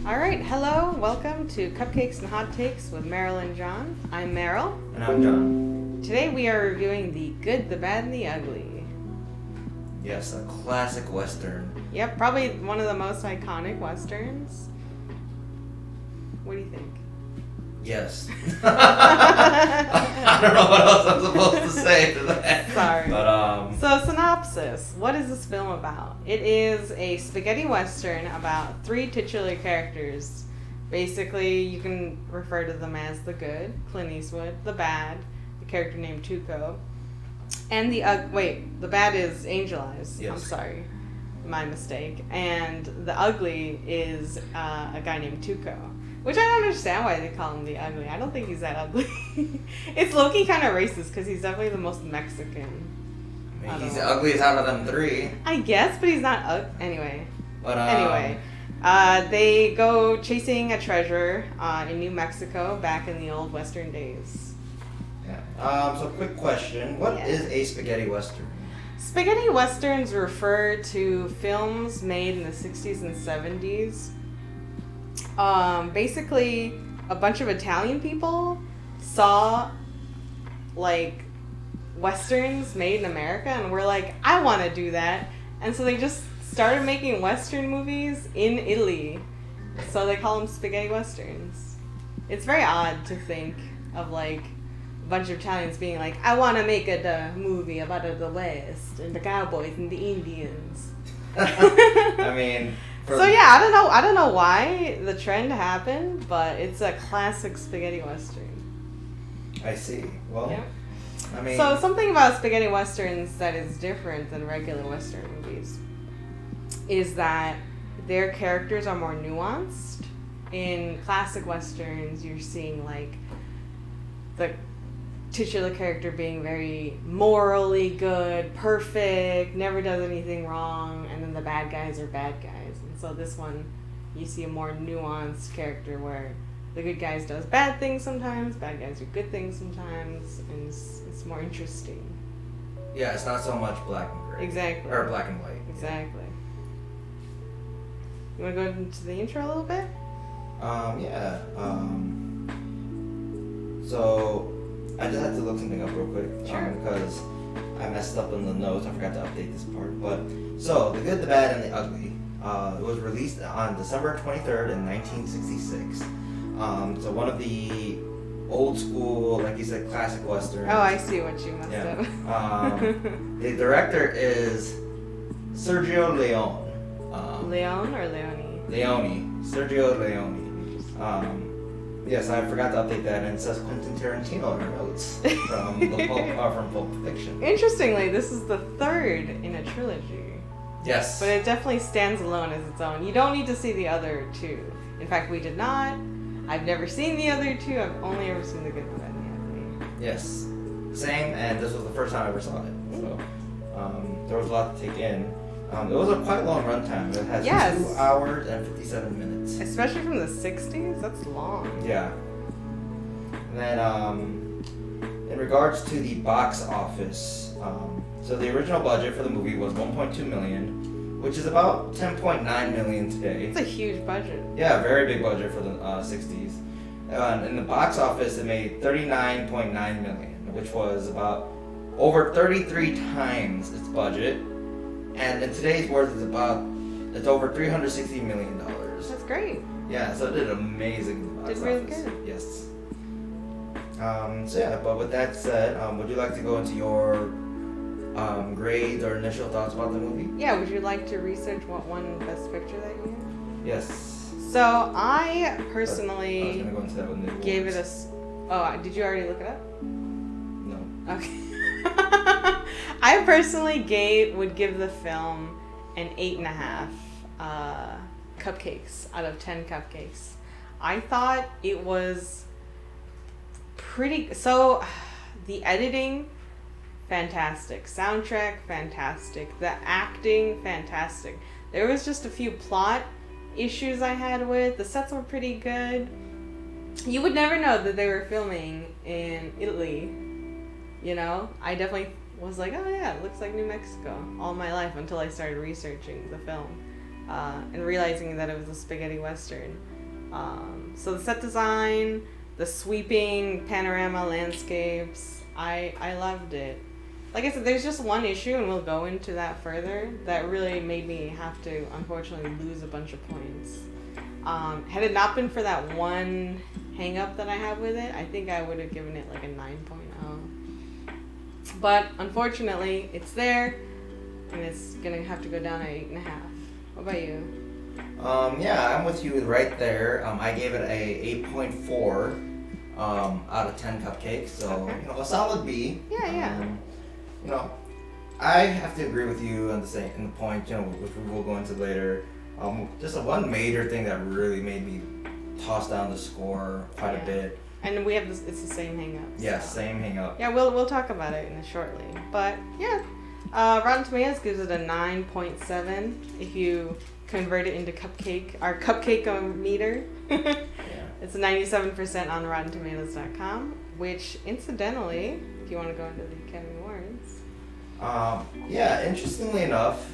All right, hello, welcome to Cupcakes and Hot Takes with Maral and John. I'm Maral. And I'm John. Today we are reviewing The Good, the Bad, and the Ugly. Yes, a classic Western. Yep, probably one of the most iconic Westerns. What do you think? Yes. I don't know what else I'm supposed to say to that. Sorry. But, So, synopsis. What is this film about? It is a spaghetti Western about three titular characters. Basically, you can refer to them as the good, Clint Eastwood, the bad, the character named Tuco, and the bad is Angel Eyes. Yes. I'm sorry. My mistake. And the ugly is a guy named Tuco. Which I don't understand why they call him the ugly. I don't think he's that ugly. It's low-key kind of racist because he's definitely the most Mexican. I mean, he's the ugliest out of them three. I guess, but he's not anyway. But, They go chasing a treasure in New Mexico back in the old Western days. Yeah. So quick question. What is a spaghetti Western? Spaghetti Westerns refer to films made in the 60s and 70s. Basically, a bunch of Italian people saw, like, Westerns made in America and were like, I want to do that. And so they just started making Western movies in Italy. So they call them spaghetti Westerns. It's very odd to think of, like, a bunch of Italians being like, I want to make a movie about the West and the cowboys and the Indians. I mean... I don't know why the trend happened, but it's a classic spaghetti Western. I see. Well, yeah. I mean... So something about spaghetti Westerns that is different than regular Western movies is that their characters are more nuanced. In classic Westerns, you're seeing, like, the titular character being very morally good, perfect, never does anything wrong, and then the bad guys are bad guys. And so this one, you see a more nuanced character where the good guys does bad things sometimes, bad guys do good things sometimes, and it's more interesting. Yeah, it's not so much black and gray. Exactly. Or black and white. Exactly. You want to go into the intro a little bit? Yeah. So... I just had to look something up real quick. Sure. Because I messed up in the notes. I forgot to update this part. But so, The Good, the Bad, and the Ugly. It was released on December 23rd in 1966. So one of the old school, like you said, classic westerns. Oh, I see what you messed up. The director is Sergio Leone. Leone or Leone? Leone. Sergio Leone. Yes, I forgot to update that, and it says Quentin Tarantino in our notes from from Pulp Fiction. Interestingly, this is the third in a trilogy. Yes. But it definitely stands alone as its own. You don't need to see the other two. In fact, we did not. I've never seen the other two. I've only ever seen The Good, the Bad, and the Ugly. Yes. Same, and this was the first time I ever saw it. So there was a lot to take in. It was a quite long runtime. It has 2 hours and 57 minutes. Especially from the 60s? That's long. Yeah. And then, in regards to the box office, so the original budget for the movie was $1.2 million, which is about $10.9 million today. It's a huge budget. Yeah, very big budget for the 60s. In the box office, it made $39.9 million, which was about over 33 times its budget. And in today's worth, it's over $360 million. That's great. Yeah, so it did amazing in the box Did really office. good. Yes. But with that said, would you like to go into your grades or initial thoughts about the movie? Yeah, would you like to research what won Best Picture that year? Yes. So, I personally I was going to go into that with the gave it awards. did you already look it up? No. Okay. I personally would give the film an 8.5 cupcakes out of 10 cupcakes. I thought it was pretty. So, the editing, fantastic. Soundtrack, fantastic. The acting, fantastic. There was just a few plot issues I had with. The sets were pretty good. You would never know that they were filming in Italy. You know, I definitely was like, oh yeah, it looks like New Mexico all my life until I started researching the film and realizing that it was a spaghetti Western. So the set design, the sweeping panorama landscapes, I loved it. Like I said, there's just one issue, and we'll go into that further, that really made me have to, unfortunately, lose a bunch of points. Had it not been for that one hang-up that I have with it, I think I would have given it like a 9.0. But, unfortunately, it's there, and it's going to have to go down at 8.5. What about you? Yeah, I'm with you right there. I gave it a 8.4 out of 10 cupcakes, so Okay. a solid B. Yeah. I have to agree with you on the point, which we will go into later. Just one major thing that really made me toss down the score quite a bit. And we have this, it's the same hang-up. Yeah, so. same hang-up. Yeah, we'll talk about it shortly. But yeah, Rotten Tomatoes gives it a 9.7 if you convert it into our cupcake meter. Yeah. It's 97% on RottenTomatoes.com, which incidentally, if you want to go into the Academy Awards. Yeah, interestingly enough,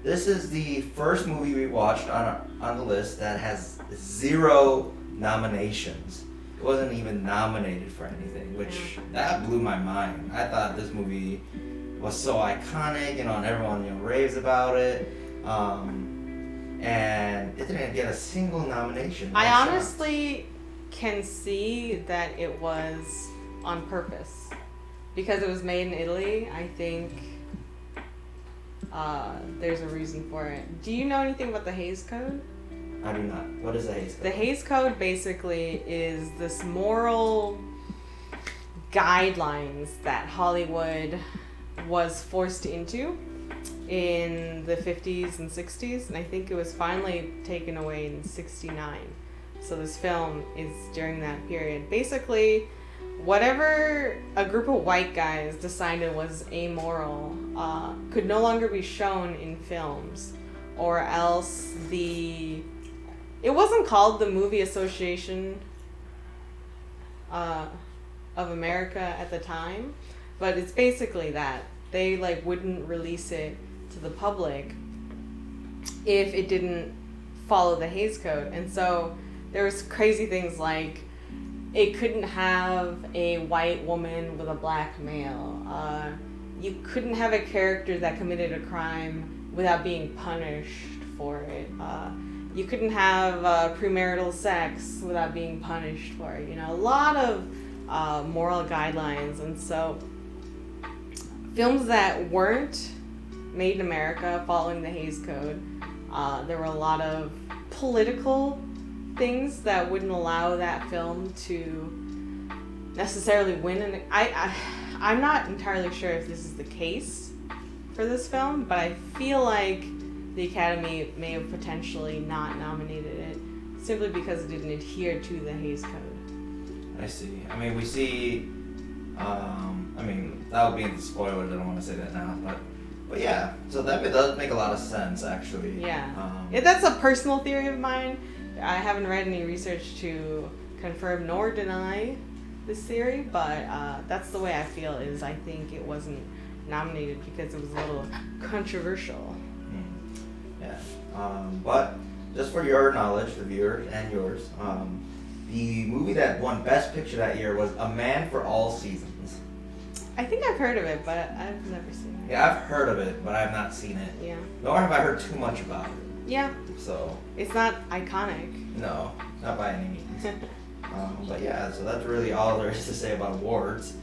this is the first movie we watched on the list that has 0 nominations. It wasn't even nominated for anything, which that blew my mind. I thought this movie was so iconic, and everyone raves about it, and it didn't get a single nomination. I honestly can see that it was on purpose because it was made in Italy. I think there's a reason for it. Do you know anything about the Hays Code? I do not. What is the Hays Code? The Hays Code basically is this moral guidelines that Hollywood was forced into in the 50s and 60s, and I think it was finally taken away in 69. So this film is during that period. Basically, whatever a group of white guys decided was amoral could no longer be shown in films, or else it wasn't called the Movie Association of America at the time, but it's basically that. They wouldn't release it to the public if it didn't follow the Hays Code. And so there was crazy things like it couldn't have a white woman with a black male. You couldn't have a character that committed a crime without being punished for it. You couldn't have premarital sex without being punished for it. A lot of moral guidelines. And so films that weren't made in America following the Hays Code, there were a lot of political things that wouldn't allow that film to necessarily win. And I'm not entirely sure if this is the case for this film, but I feel like the Academy may have potentially not nominated it simply because it didn't adhere to the Hays Code. I see. We see, that would be in the spoilers, I don't want to say that now, but yeah, so that does make a lot of sense, actually. Yeah. That's a personal theory of mine. I haven't read any research to confirm nor deny this theory, but that's the way I feel. I think it wasn't nominated because it was a little controversial. Yeah. But just for your knowledge, the viewers and yours, the movie that won Best Picture that year was A Man for All Seasons. I think I've heard of it, but I've never seen it. Yeah, I've heard of it, but I've not seen it. Yeah. Nor have I heard too much about it. Yeah. So. It's not iconic. No, not by any means. But yeah, so that's really all there is to say about awards.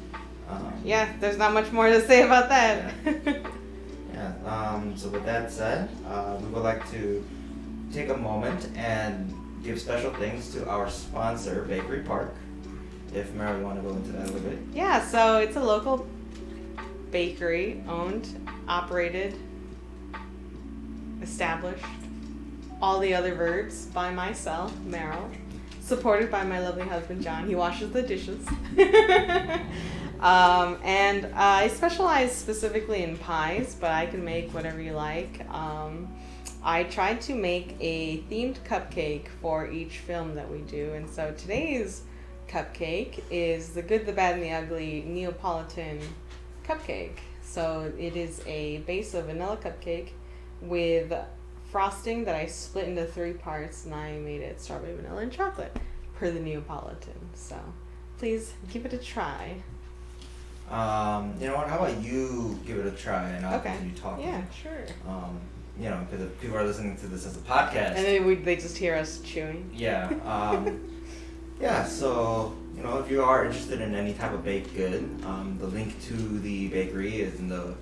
Yeah, there's not much more to say about that. Yeah. So with that said, we would like to take a moment and give special thanks to our sponsor, Bakery Park. If Maral, you want to go into that a little bit. Yeah, so it's a local bakery, owned, operated, established, all the other verbs by myself, Maral, supported by my lovely husband, John. He washes the dishes. And I specialize specifically in pies, but I can make whatever you like. I tried to make a themed cupcake for each film that we do, and so today's cupcake is The Good, the Bad, and the Ugly Neopolitan Cupcake. So it is a base of vanilla cupcake with frosting that I split into 3 parts, and I made it strawberry, vanilla, and chocolate per the Neopolitan. So please give it a try. You know what? How about you give it a try and I'll continue talking? Yeah, sure. You know, because if people are listening to this as a podcast. And then they just hear us chewing. Yeah. Yeah, so, you know, if you are interested in any type of baked good, the link to the bakery is in the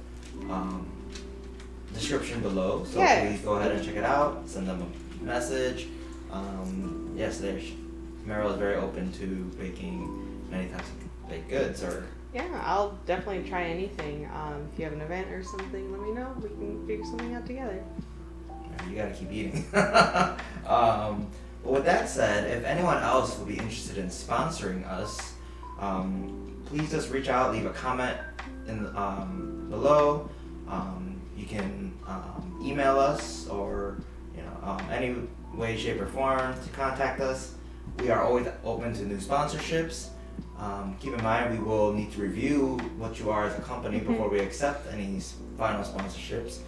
description below. So please go ahead and check it out. Send them a message. Yes, Maral is very open to baking many types of baked goods. Yeah, I'll definitely try anything. If you have an event or something, let me know. We can figure something out together. You gotta keep eating. But with that said, if anyone else would be interested in sponsoring us, please just reach out, leave a comment in below. You can email us or any way, shape, or form to contact us. We are always open to new sponsorships. Keep in mind we will need to review what you are as a company before we accept any final sponsorships.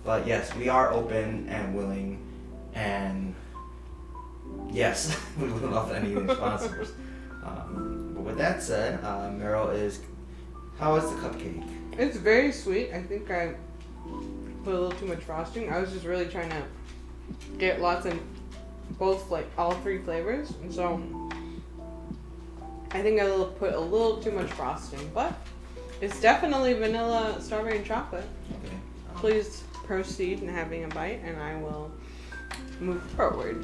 But yes, we are open and willing, and yes, we would love any new sponsors. But with that said, Maral how is the cupcake? It's very sweet. I think I put a little too much frosting. I was just really trying to get lots in all 3 flavors, and so I think I put a little too much frosting, but it's definitely vanilla, strawberry, and chocolate. Okay. Please proceed in having a bite, and I will move forward.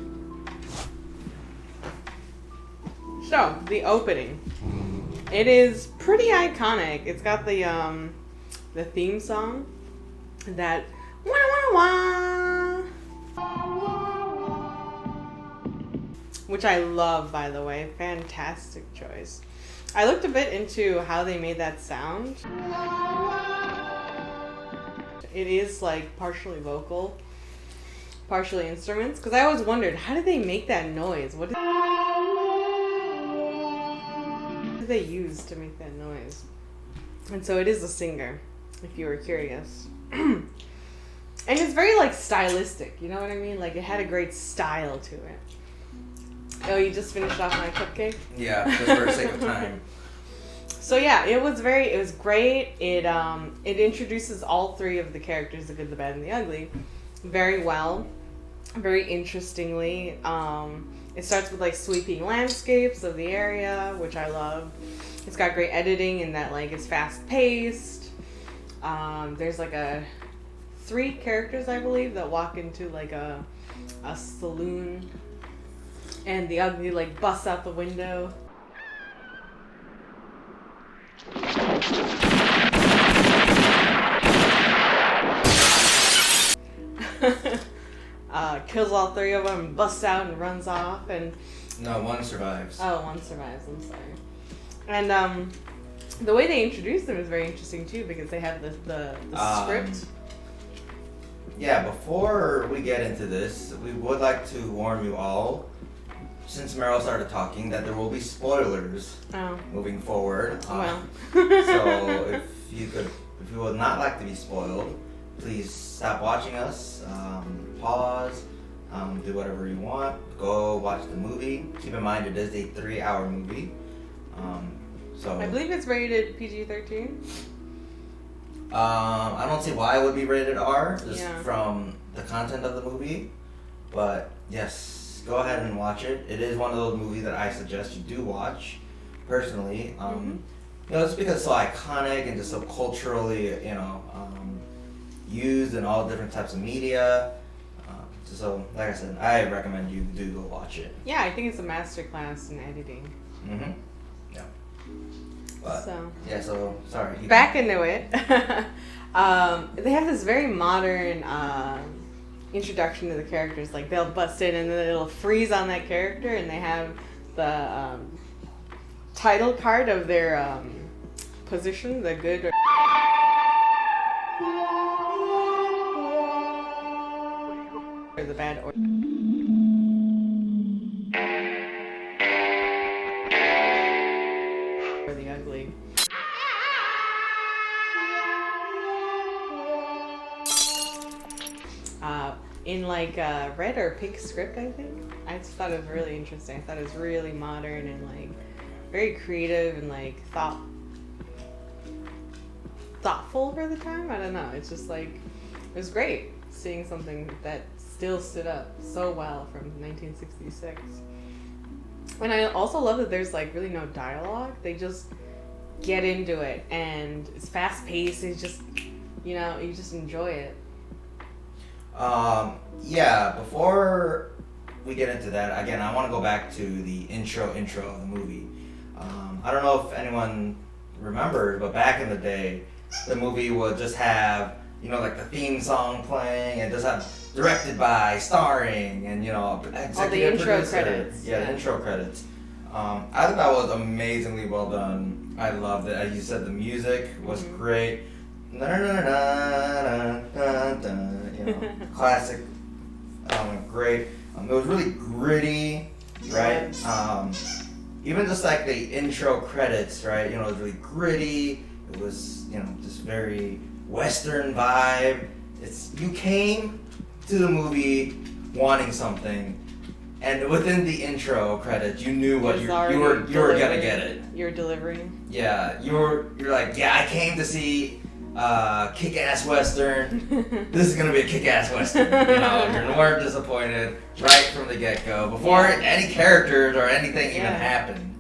So, the opening. It is pretty iconic. It's got the theme song that wah wah wah, which I love, by the way. Fantastic choice. I looked a bit into how they made that sound. It is like partially vocal, partially instruments, because I always wondered, how did they make that noise? What did they use to make that noise? And so it is a singer, if you were curious. And it's very like stylistic, you know what I mean? Like it had a great style to it. Oh, you just finished off my cupcake? Yeah, just for the sake of time. So yeah, it was great. It introduces all 3 of the characters, the good, the bad, and the ugly, very well, very interestingly. It starts with like sweeping landscapes of the area, which I love. It's got great editing in that like it's fast paced. There's like 3 characters, I believe, that walk into like a saloon, and the ugly like busts out the window. Kills all 3 of them, busts out and runs off, and No, one survives. Oh, one survives. I'm sorry. And the way they introduce them is very interesting too, because they have the script. Yeah, before we get into this, we would like to warn you all, since Maral started talking, that there will be spoilers moving forward. Well. So if you would not like to be spoiled, please stop watching us, pause, do whatever you want, go watch the movie. Keep in mind it is a 3-hour movie. So I believe it's rated PG-13. I don't see why it would be rated R, just from the content of the movie. But yes, go ahead and watch it. It is one of those movies that I suggest you do watch, personally. It's because it's so iconic and just so culturally, used in all different types of media. So, like I said, I recommend you do go watch it. Yeah, I think it's a masterclass in editing. Mm-hmm. Yeah. But, sorry. Back into it. They have this very modern introduction to the characters. Like, they'll bust in and then it'll freeze on that character, and they have the title card of their position, the good or the bad or the ugly. in like a red or pink script, I think. I just thought it was really interesting. I thought it was really modern and like very creative and like thoughtful for the time. I don't know. It's just like, it was great seeing something that still stood up so well from 1966. And I also love that there's like really no dialogue. They just get into it and it's fast paced. It's just, you know, you just enjoy it. Yeah, before we get into that, again, I want to go back to the intro of the movie. I don't know if anyone remembers, but back in the day, the movie would just have, you know, like the theme song playing and just have directed by, starring, and, you know, executive all the intro producer. credits. Yeah, the intro credits. I thought that was amazingly well done. I loved it. As you said, the music was great. You know, classic. Great. It was really gritty, right? Even just like the intro credits, right? You know, it was really gritty. It was, you know, just very Western vibe. You came to the movie wanting something, and within the intro credits, you knew what you were gonna get it. You're delivering. Yeah, you're like, yeah, I came to see kick-ass Western. This is gonna be a kick-ass Western. You know, you weren't disappointed right from the get-go before any characters or anything even happened.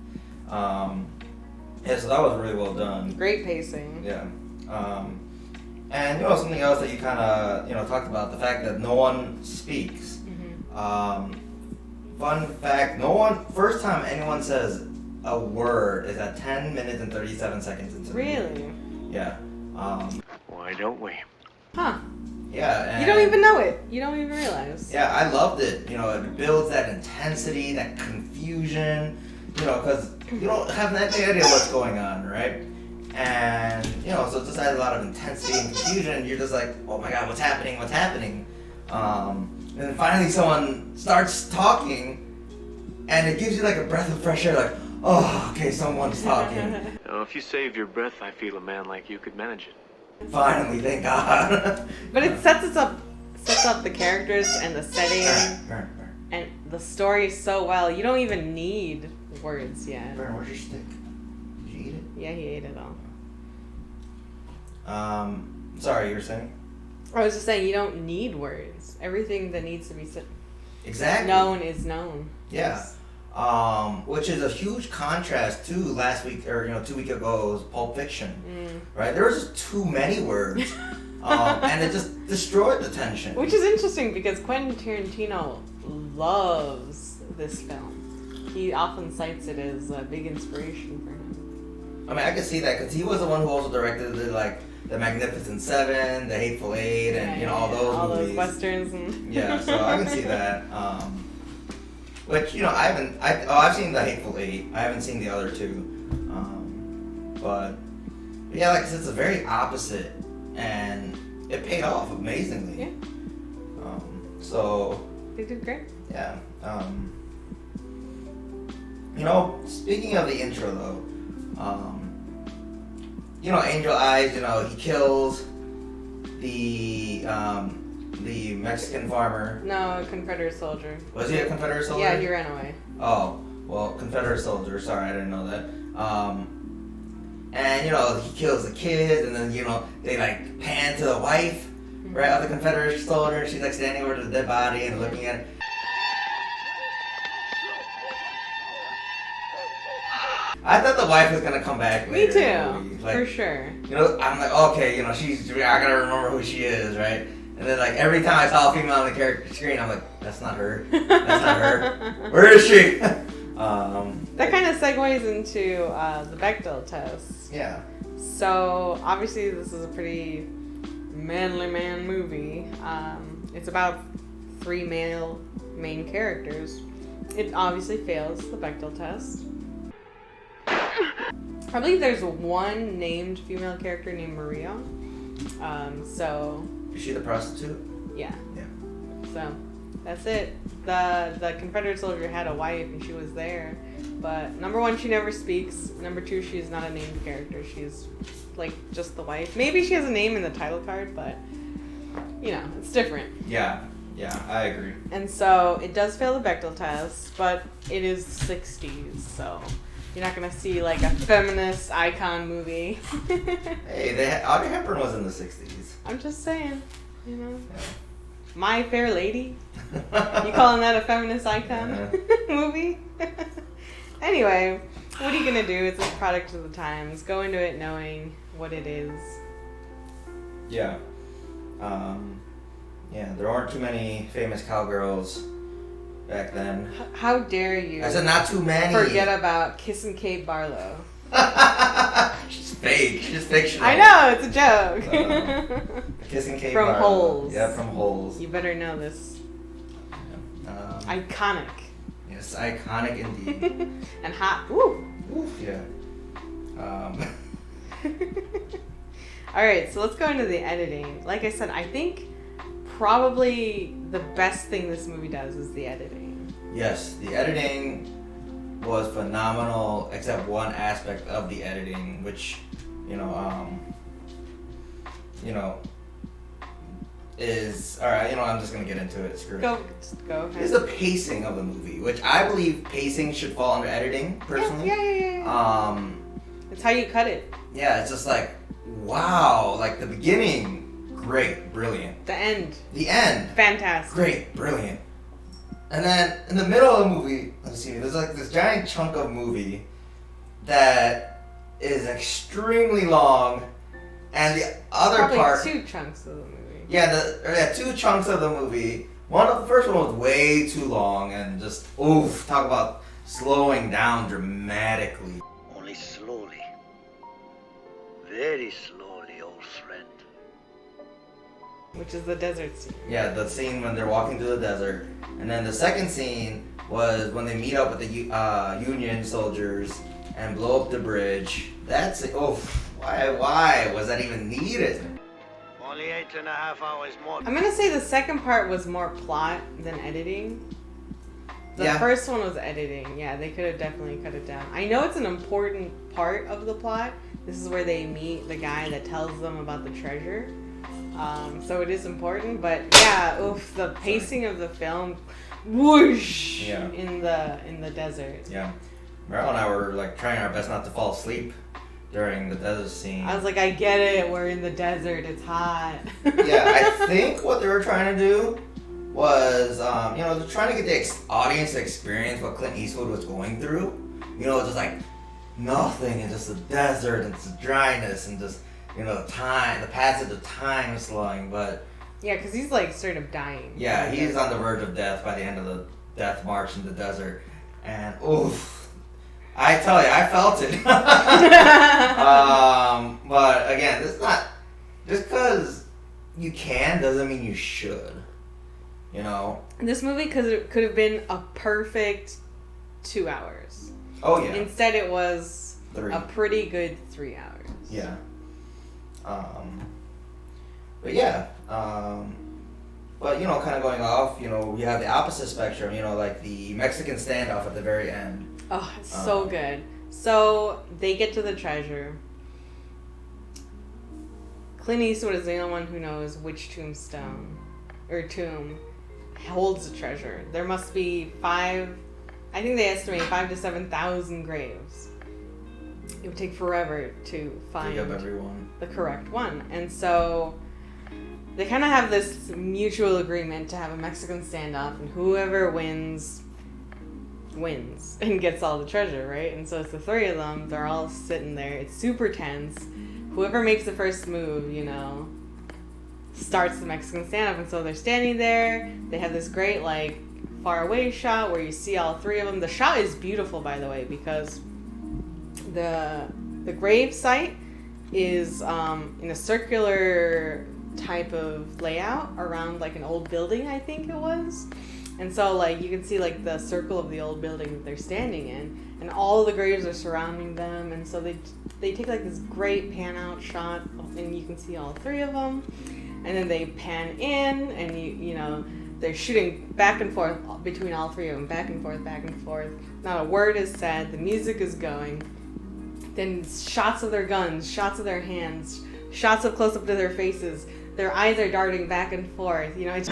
Yeah, so that was really well done. Great pacing. Yeah. And you know, something else that you kind of, you know, talked about, the fact that no one speaks. Fun fact, first time anyone says a word is at 10 minutes and 37 seconds into the movie. Yeah. Why don't we? Huh. Yeah. And you don't even know it. You don't even realize. Yeah, I loved it. You know, it builds that intensity, that confusion, you know, because you don't have any idea what's going on, right? And, you know, so it just adds a lot of intensity and confusion. You're just like, oh my God, what's happening? What's happening? And then finally someone starts talking, and it gives you like a breath of fresh air, like, oh, okay, someone's talking. Oh, if you saved your breath, I feel a man like you could manage it. Finally, thank God. But it sets up the characters and the setting and the story so well. You don't even need words yet. Vern, where's your stick? Did you eat it? Yeah, he ate it all. Sorry, you were saying? I was just saying, you don't need words. Everything that needs to be known is known. Yeah. Which is a huge contrast to last week, or 2 weeks ago's Pulp Fiction, right? There was just too many words, and it just destroyed the tension. Which is interesting because Quentin Tarantino loves this film. He often cites it as a big inspiration for him. I mean, I can see that because he was the one who also directed the Magnificent Seven, the Hateful Eight, and all those movies. Those westerns. And yeah, so I can see that. Which, I've seen the Hateful Eight. I haven't seen the other two. But yeah, like I said, it's a very opposite, and it paid off amazingly. Yeah. So they did great. Yeah. Speaking of the intro though, Angel Eyes, he kills the Mexican farmer. No, a Confederate soldier. Was he a Confederate soldier? Yeah, he ran away. Oh, well, Confederate soldier. Sorry, I didn't know that. And, he kills the kids, and then, they, like, pan to the wife, right, of the Confederate soldier. She's, like, standing over the dead body and looking at it. I thought the wife was going to come back later. Me too, like, for sure. I'm like, okay, I got to remember who she is, right? And then, like, every time I saw a female on the character screen, I'm like, that's not her. That's not her. Where is she? That kind of segues into the Bechdel test. Yeah. So, obviously, this is a pretty manly man movie. It's about 3 male main characters. It obviously fails the Bechdel test. I believe there's one named female character named Maria. Is she the prostitute? Yeah. Yeah. So, that's it. The Confederate soldier had a wife and she was there. But number 1, she never speaks. Number 2, she's not a named character. She's like just the wife. Maybe she has a name in the title card, but it's different. Yeah. Yeah, I agree. And so it does fail the Bechdel test, but it is 60s, so you're not gonna see like a feminist icon movie. Hey, Audrey Hepburn was in the 60s. I'm just saying, you know. Yeah. My Fair Lady? You calling that a feminist icon movie? Anyway, what are you gonna do? It's a product of the times. Go into it knowing what it is. Yeah. Yeah, there aren't too many famous cowgirls back then. How dare you? I said not too many. Forget about Kissin' Kate Barlow. She's fake. She's fictional. I know, it's a joke. Kissing Kate From Barlow. Holes. Yeah, from Holes. You better know this. Iconic. Yes, iconic indeed. And hot. Woo! Oof, yeah. Alright, so let's go into the editing. Like I said, I think probably the best thing this movie does is the editing. Yes, the editing was phenomenal, except one aspect of the editing, which, is alright. I'm just gonna get into it. Screw it. Go ahead. Is the pacing of the movie, which I believe pacing should fall under editing personally. Yeah. It's how you cut it. Yeah, it's just like, wow, like the beginning, great, brilliant. The end, fantastic. Great, brilliant. And then in the middle of the movie, let's see, there's like this giant chunk of movie that is extremely long, and the other Probably part. two chunks of the movie. Yeah, two chunks of the movie. The first one was way too long, and just talk about slowing down dramatically. Only slowly. Very slowly, old friend. Which is the desert scene. Yeah, the scene when they're walking through the desert. And then the second scene was when they meet up with the Union soldiers and blow up the bridge. That's it. Why was that even needed? Only 8.5 hours more. I'm gonna say the second part was more plot than editing. The first one was editing. Yeah, they could have definitely cut it down. I know it's an important part of the plot. This is where they meet the guy that tells them about the treasure. So it is important, but yeah, the pacing of the film, whoosh, in the desert. Yeah, Maral and I were like trying our best not to fall asleep during the desert scene. I was like, I get it, we're in the desert, it's hot. Yeah, I think what they were trying to do was, they're trying to get the audience to experience what Clint Eastwood was going through. Just like nothing, and just the desert, and just dryness, and just the passage of time slowing, but... Yeah, because he's, like, straight up dying. Yeah, he's on the verge of death by the end of the death march in the desert. And, I tell you, I felt it. But, again, this is not... Just because you can doesn't mean you should. This movie could have been a perfect 2 hours. Oh, yeah. Instead, it was 3. a pretty good 3 hours. Yeah. But yeah, but kind of going off, we have the opposite spectrum, like the Mexican standoff at the very end. Oh, it's so good. So they get to the treasure. Clint Eastwood is the only one who knows which tomb holds the treasure. There must be 5, I think they estimate 5,000 to 7,000 graves. It would take forever to find the correct one. And so they kind of have this mutual agreement to have a Mexican standoff, and whoever wins and gets all the treasure, right? And so it's the 3 of them. They're all sitting there. It's super tense. Whoever makes the first move, starts the Mexican standoff. And so they're standing there. They have this great, like, far away shot where you see all 3 of them. The shot is beautiful, by the way, because the grave site is in a circular type of layout around like an old building, I think it was. And so like you can see like the circle of the old building that they're standing in, and all the graves are surrounding them. And so they take like this great pan out shot, and you can see all 3 of them. And then they pan in, and they're shooting back and forth between all 3 of them, back and forth. Not a word is said. The music is going. Then shots of their guns, shots of their hands, shots of close up to their faces. Their eyes are darting back and forth. It's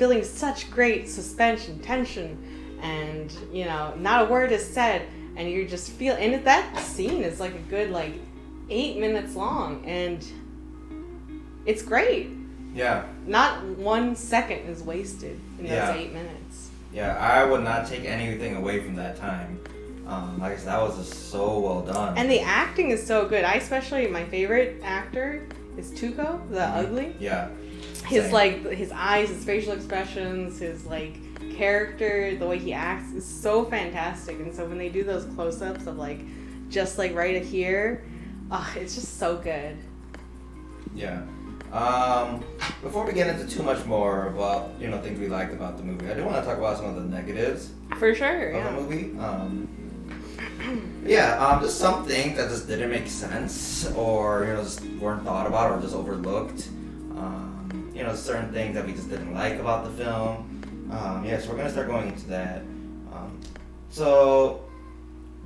building such great suspense and tension, and not a word is said, and you just feel. And that scene is like a good 8 minutes long, and it's great. Yeah. Not 1 second is wasted in those 8 minutes. Yeah, I would not take anything away from that time. Like I said, that was just so well done. And the acting is so good. My favorite actor is Tuco, the ugly. Yeah. His his eyes, his facial expressions, his character, the way he acts is so fantastic. And so when they do those close-ups of just right here, it's just so good. Yeah. Before we get into too much more about things we liked about the movie, I do want to talk about some of the negatives For sure, of the movie. Just some things that just didn't make sense, or just weren't thought about, or just overlooked. Certain things that we just didn't like about the film. So we're gonna start going into that. So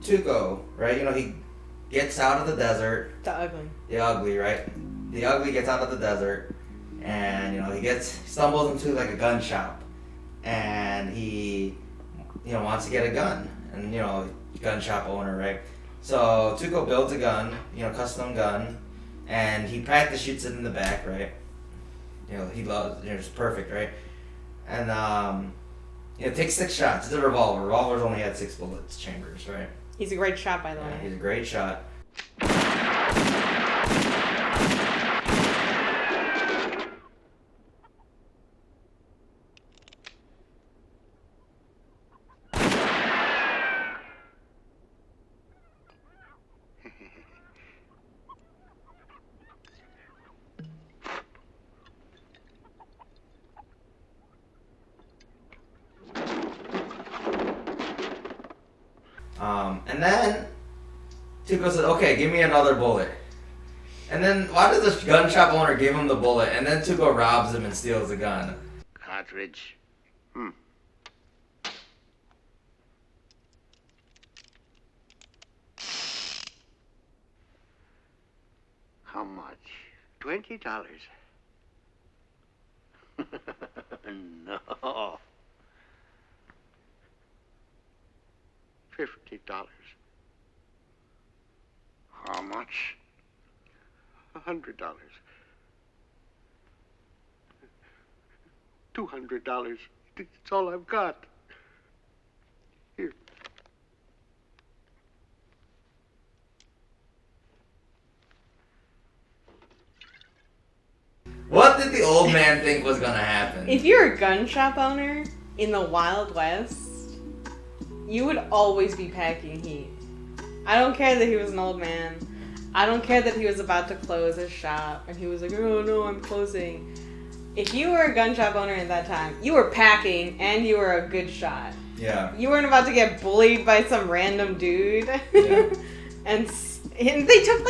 Tuco, right? He gets out of the desert. The ugly. The ugly, right? The ugly gets out of the desert, and he stumbles into a gun shop, and he wants to get a gun, and gun shop owner, right? So Tuco builds a gun, custom gun, and he practice shoots it in the back, right? He loves, it's perfect, right? And takes 6 shots. It's a revolver. Revolvers only had 6 bullets chambers, right? He's a great shot, by the way. He's a great shot. And then Tuco said, "Okay, give me another bullet." And then why does the gun shop owner give him the bullet, and then Tuco robs him and steals the gun? Cartridge. How much? $20. No. $50. How much? $100. $200. It's all I've got. Here. What did the old man think was gonna happen? If you're a gun shop owner in the Wild West, you would always be packing heat. I don't care that he was an old man. I don't care that he was about to close his shop and he was like, "Oh no, I'm closing." If you were a gun shop owner at that time, you were packing and you were a good shot. Yeah. You weren't about to get bullied by some random dude. Yeah. and they took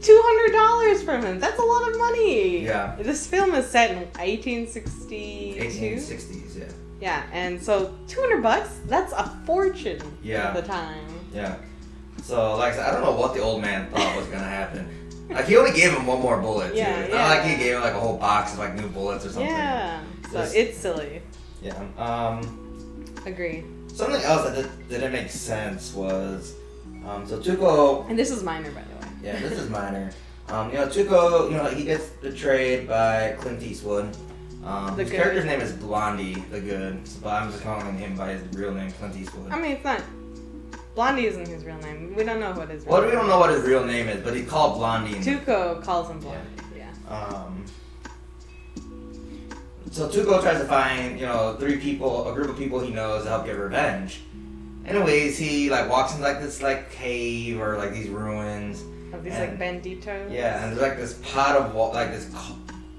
$200 from him. That's a lot of money. Yeah. This film is set in 1862. 1860s, yeah. Yeah, and so $200, that's a fortune Yeah. at the time. Yeah. So, like I said, I don't know what the old man thought was gonna happen. He only gave him 1 more bullet, too. Yeah, It's yeah. not like he gave him a whole box of new bullets or something. Yeah, so Just- it's silly. Yeah. Agree. Something else that didn't make sense was, so Tuco. And this is minor, by the way. Yeah, this is minor. Tuco, he gets betrayed by Clint Eastwood. The His Good. character's name is Blondie, the Good, but I'm just calling him by his real name, Clint Eastwood. I mean, it's not... Blondie isn't his real name. We don't know what his real Well, name we don't know what his real name is, but he's called Blondie. Tuco calls him Blondie, yeah. So Tuco tries to find, 3 people, a group of people he knows to help get revenge. Anyways, he walks into this cave or these ruins. Of these And- banditos. Yeah, and there's this pot of this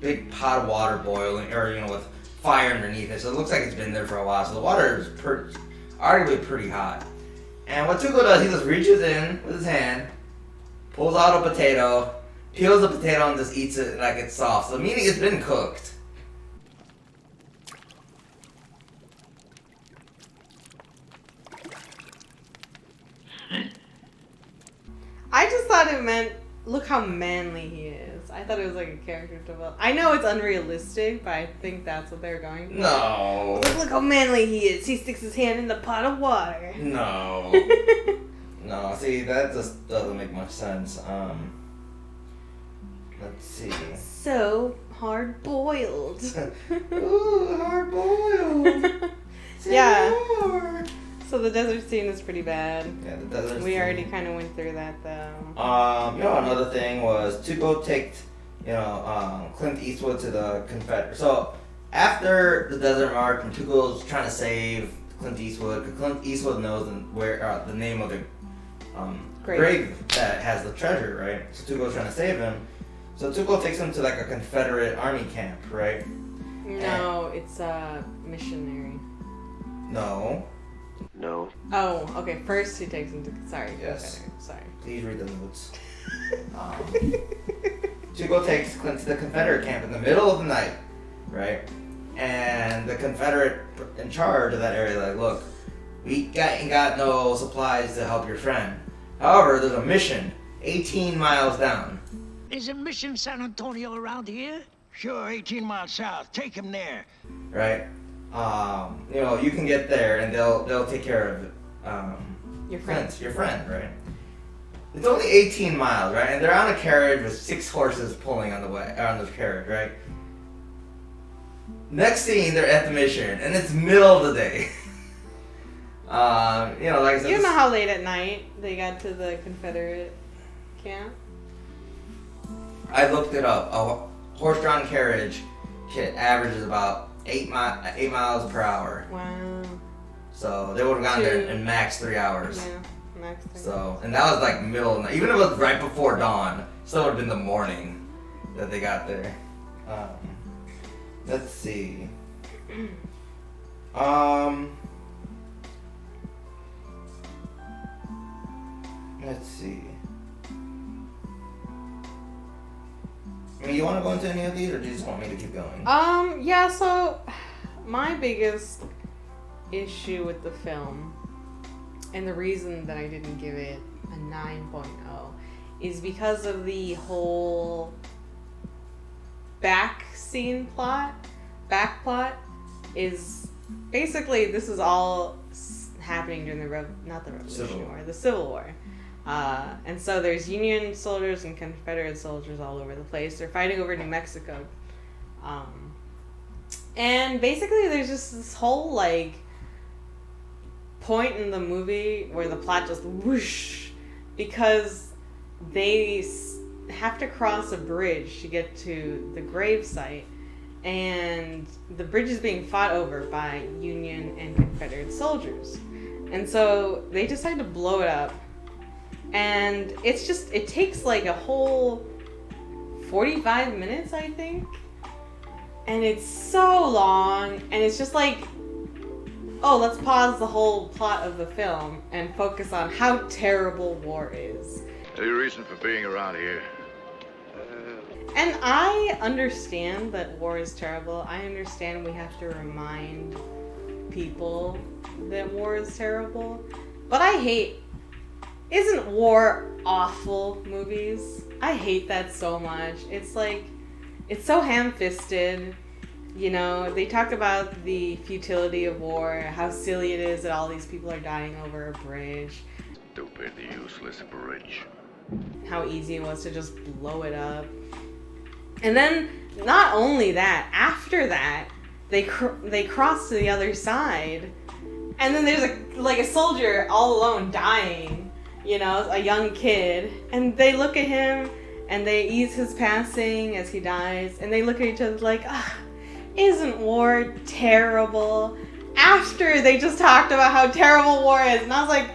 big pot of water boiling, or with fire underneath it. So it looks like it's been there for a while. So the water is arguably pretty hot. And what Tuco does, he just reaches in with his hand, pulls out a potato, peels the potato, and just eats it like it's soft. So meaning it's been cooked. I just thought it meant, look how manly he is. I I thought it was like a character development. I know it's unrealistic, but I think that's what they're going for. No. Look how manly he is. He sticks his hand in the pot of water. No. No, see, that just doesn't make much sense. Let's see. So hard-boiled. Ooh, hard-boiled. Yeah. Senor. So the desert scene is pretty bad. Yeah, the desert We scene. already kind of went through that, though. Another thing was Tuco takes, Clint Eastwood to the Confederate. So after the Desert March, and Tuco's trying to save Clint Eastwood, because Clint Eastwood knows where the name of the grave that has the treasure, right? So Tuco's trying to save him. So Tuco takes him to like a Confederate army camp, right? No, it's a missionary. No. No. Oh, okay. First he takes him to... Sorry. Yes. Sorry. Please read the notes. Tuco takes Clint to the Confederate camp in the middle of the night, right? And the Confederate in charge of that area like, look, we ain't got no supplies to help your friend. However, there's a mission 18 miles down. There's a mission San Antonio around here? Sure, 18 miles south. Take him there. Right? You can get there and they'll take care of Your friend. Clint, your friend, right? It's only 18 miles, right? And they're on a carriage with 6 horses pulling on the carriage, right? Next scene, they're at the mission, and it's middle of the day. Like I said, You know how late at night they got to the Confederate camp? I looked it up. A horse-drawn carriage averages about 8 miles per hour. Wow. So they would have gotten there in max 3 hours. Yeah, max 3. So, and that was like middle of the night. Even if it was right before dawn, still would have been the morning that they got there. Let's see. Let's see. I mean, you want to go into any of these, or do you just want me to keep going? Yeah, so my biggest issue with the film, and the reason that I didn't give it a 9.0, is because of the whole back plot is basically this is all happening during the Civil War. And so there's Union soldiers and Confederate soldiers all over the place. They're fighting over New Mexico. And basically there's just this whole point in the movie where the plot just whoosh, because they have to cross a bridge to get to the grave site, and the bridge is being fought over by Union and Confederate soldiers, and so they decide to blow it up, and it takes like a whole 45 minutes, I think, and it's so long, and it's just like, oh, let's pause the whole plot of the film and focus on how terrible war is. Any reason for being around here? And I understand that war is terrible. I understand we have to remind people that war is terrible. But isn't war awful movies? I hate that so much. It's like, it's so ham-fisted. They talk about the futility of war, how silly it is that all these people are dying over a bridge. Stupid, useless bridge. How easy it was to just blow it up. And then, not only that, after that, they cross to the other side, and then there's a soldier all alone dying, a young kid, and they look at him, and they ease his passing as he dies, and they look at each other like, isn't war terrible? After they just talked about how terrible war is, and I was like,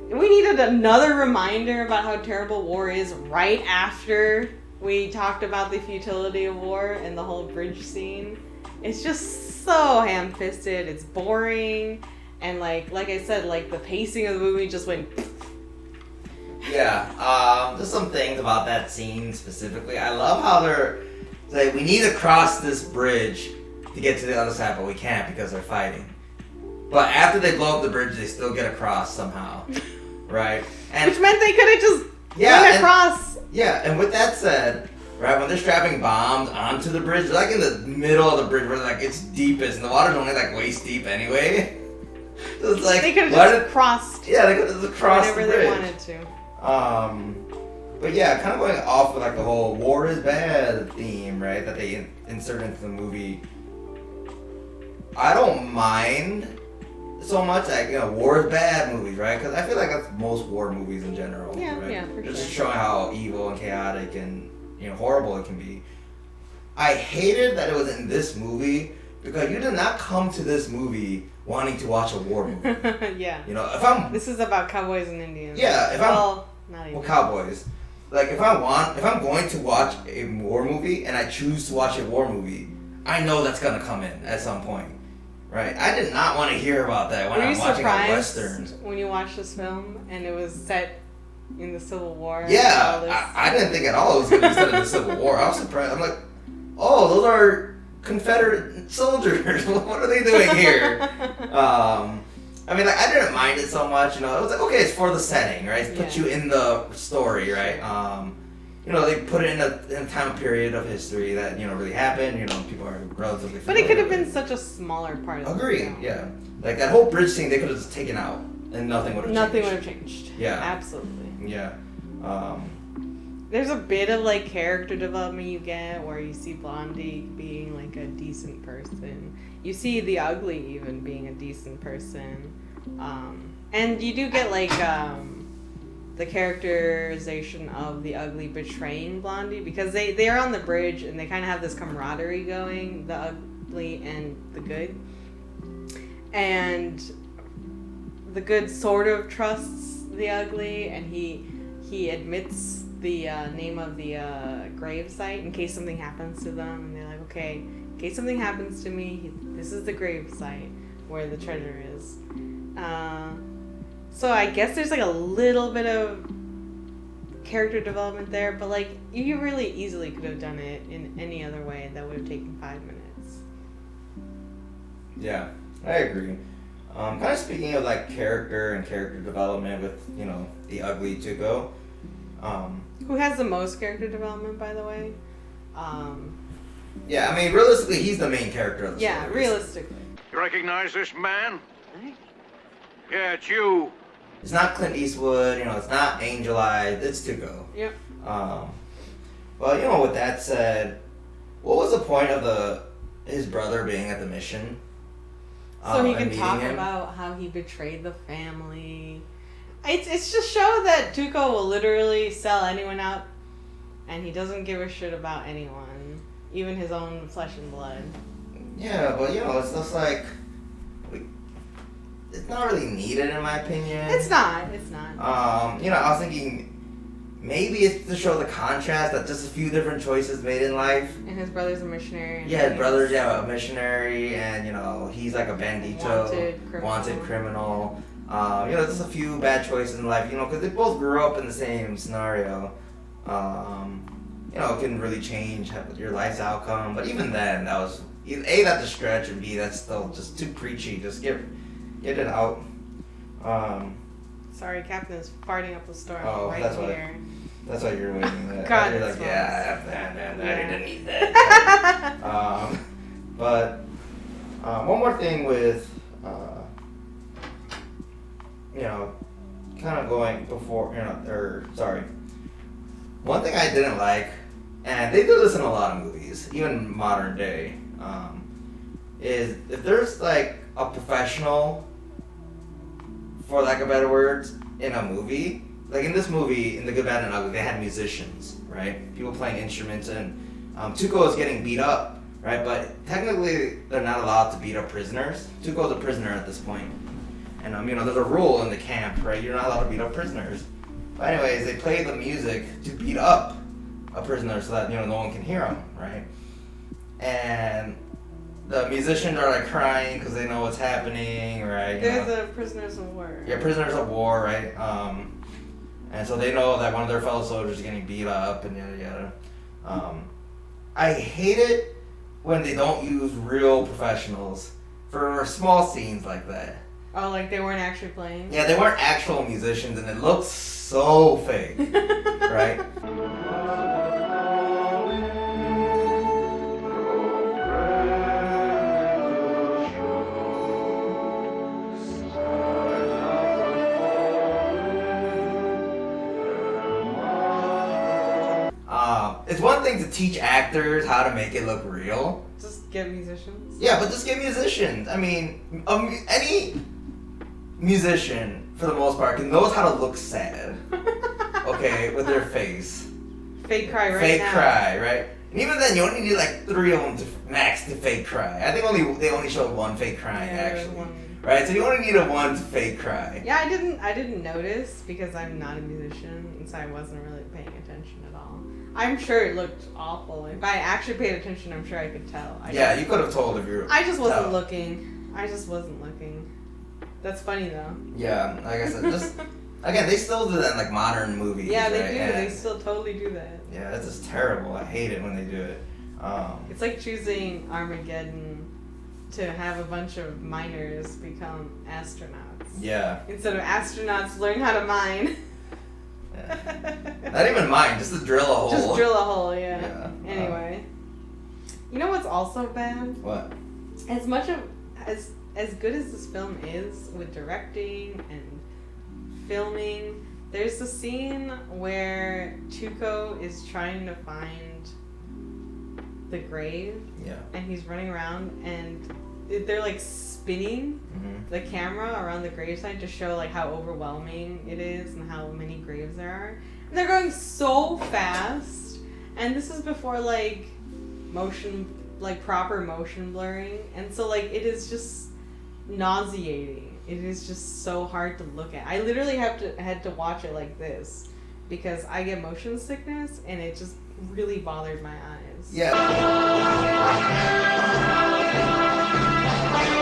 we needed another reminder about how terrible war is right after we talked about the futility of war and the whole bridge scene. It's just so ham-fisted. It's boring, and like I said, the pacing of the movie just went. Yeah, there's some things about that scene specifically. I love how they're like, we need to cross this bridge to get to the other side, but we can't because they're fighting. But after they blow up the bridge, they still get across somehow, right? And which meant they could have just went across. Yeah, and with that said, right? When they're strapping bombs onto the bridge, they're like in the middle of the bridge where like it's deepest, and the water's only like waist deep anyway. So it's like they could have just crossed. Yeah, they could have just crossed whenever the bridge. they wanted to. But yeah, kind of going off with like the whole war is bad theme, right? That they insert into the movie. I don't mind so much like, you know, war is bad movies, right? Because I feel like that's most war movies in general. Yeah, right? yeah, for Just sure. showing how evil and chaotic and, you know, horrible it can be. I hated that it was in this movie because you did not come to this movie wanting to watch a war movie. Yeah. You know, if I'm This is about cowboys and Indians. Yeah, if well, not even. well, cowboys. Like if I'm going to watch a war movie and I choose to watch a war movie, I know that's gonna come in at some point, right? I did not want to hear about that when Were I'm you watching a surprised western. when you watched this film and it was set in the Civil War? and all Yeah, this? I didn't think at all it was gonna be set in the Civil War. I was surprised. I'm like, oh, those are Confederate soldiers. What are they doing here? I mean, like, I didn't mind it so much, you know. It was like, okay, it's for the setting, right? It puts Yeah. you in the story, right? You know, they put it in a time period of history that, you know, really happened. You know, people are relatively But it could have familiar been such a smaller part of the Agreed, film. yeah. Like, that whole bridge scene, they could have just taken out, and nothing would have changed. Nothing would have changed. Yeah. Absolutely. Yeah. There's a bit of like character development you get where you see Blondie being like a decent person. You see the ugly even being a decent person. And you do get like the characterization of the ugly betraying Blondie because they are on the bridge and they kind of have this camaraderie going, the ugly and the good. And the good sort of trusts the ugly and he admits the name of the grave site in case something happens to them, and they're like, okay, in case something happens to me, this is the grave site where the treasure is. So I guess there's like a little bit of character development there, but like you really easily could have done it in any other way that would have taken 5 minutes. Yeah, I agree. Kind of speaking of like character and character development with, you know, the ugly Tuco. Who has the most character development, by the way? Yeah, I mean, realistically, he's the main character of the Yeah, story. realistically. You recognize this man? Yeah, it's you. It's not Clint Eastwood, you know, it's not Angel Eyes, it's Tuco. Yep. Well, you know, with that said, what was the point of his brother being at the mission? So he and can meeting talk him? about how he betrayed the family. It's just show that Tuco will literally sell anyone out, and he doesn't give a shit about anyone, even his own flesh and blood. Yeah, but you know, it's just like it's not really needed in my opinion. It's not. You know, I was thinking maybe it's to show the contrast that just a few different choices made in life. And his brother's a missionary. And Yeah, his brother's a missionary, and you know he's like a bandito, Wanted criminal. You know, just a few bad choices in life. You know, because they both grew up in the same scenario. You know, it can really change your life's outcome. But even then, that was A, that's a stretch, and B, that's still just too preachy. Just get it out. Sorry, Captain is farting up the storm right that's here. That's why you're waiting. God, you're it like, smells. yeah, I didn't need that. But one more thing with, you know, kind of going before, you know, one thing I didn't like, and they do this in a lot of movies, even modern day, is if there's like a professional, for lack of better words, in a movie. Like in this movie, in The Good, Bad, and Ugly, they had musicians, right? People playing instruments, and Tuco is getting beat up, right? But technically, they're not allowed to beat up prisoners. Tuco's a prisoner at this point. And, you know, there's a rule in the camp, right? You're not allowed to beat up prisoners. But anyways, they play the music to beat up a prisoner so that, you know, no one can hear them, right? And the musicians are like crying because they know what's happening, right? They're the prisoners of war. Yeah, prisoners of war, right? And so they know that one of their fellow soldiers is getting beat up and yada yada. I hate it when they don't use real professionals for small scenes like that. Oh, like they weren't actually playing? Yeah, they weren't actual musicians and it looks so fake, right? one thing to teach actors how to make it look real. Just get musicians. Yeah, but just get musicians. I mean, any musician, for the most part, knows how to look sad. Okay, with their face. Fake cry right Fake now. cry, right? And even then, you only need like 3 of them to max to fake cry. I think they only showed 1 fake crying actually. Right, so you only need a 1 fake cry. Yeah, I didn't notice because I'm not a musician, and so I wasn't really paying attention at all. I'm sure it looked awful. If I actually paid attention, I'm sure I could tell. You could have told if you were. I just wasn't looking. That's funny though. Yeah, like I said, just again, they still do that in like modern movies. Yeah, they right? do. And They still totally do that. yeah, that's just terrible. I hate it when they do it. It's like choosing Armageddon to have a bunch of miners become astronauts. Yeah. Instead of astronauts learn how to mine. Yeah. Not even mine, just to drill a hole. Just drill a hole, yeah. Yeah. Anyway. You know what's also bad? What? As much of as good as this film is with directing and filming, there's a scene where Tuco is trying to find the grave. Yeah. And he's running around and they're like spinning the camera around the gravesite to show like how overwhelming it is and how many graves there are. And they're going so fast. And this is before like proper motion blurring. And so like it is just nauseating. It is just so hard to look at. I literally had to watch it like this because I get motion sickness and it just really bothered my eyes. Yeah.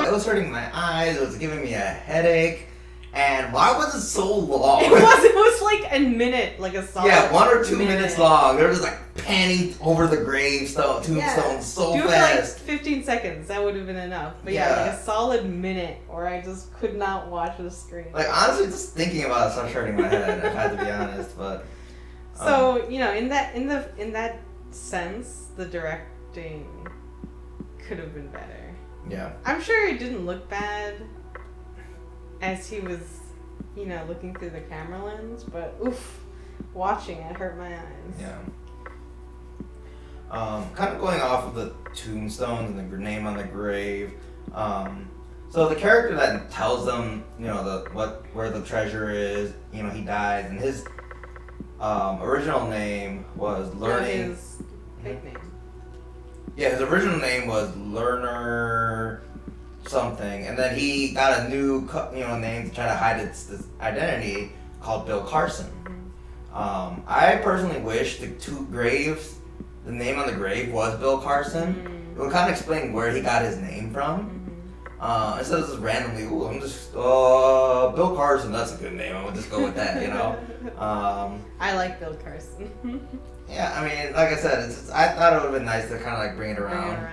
It was hurting my eyes, it was giving me a headache, and why was it so long? It was like a minute, like a solid 1 or 2 minute. minutes long. They were just like panning over the tombstone so Do it fast. for like 15 seconds, that would have been enough. But yeah, like a solid minute where I just could not watch the screen. Like honestly, just thinking about it starts hurting my head, if I had to be honest, but... So, you know, in that sense, the directing could have been better. Yeah. I'm sure it didn't look bad as he was, you know, looking through the camera lens, but oof, watching it hurt my eyes. Yeah. Kind of going off of the tombstones and the name on the grave. So the character that tells them, you know, where the treasure is, you know, he dies, and his original name was Learning. No, his fake name. Yeah, his original name was Learner something, and then he got a new, name to try to hide its identity called Bill Carson. I personally wish the 2 graves, the name on the grave was Bill Carson. It would kind of explain where he got his name from. Instead of just randomly, I'm just, Bill Carson, that's a good name, I'm gonna just go with that, you know? I like Bill Carson. Yeah, I mean, like I said, I thought it would have been nice to kind of like bring it around.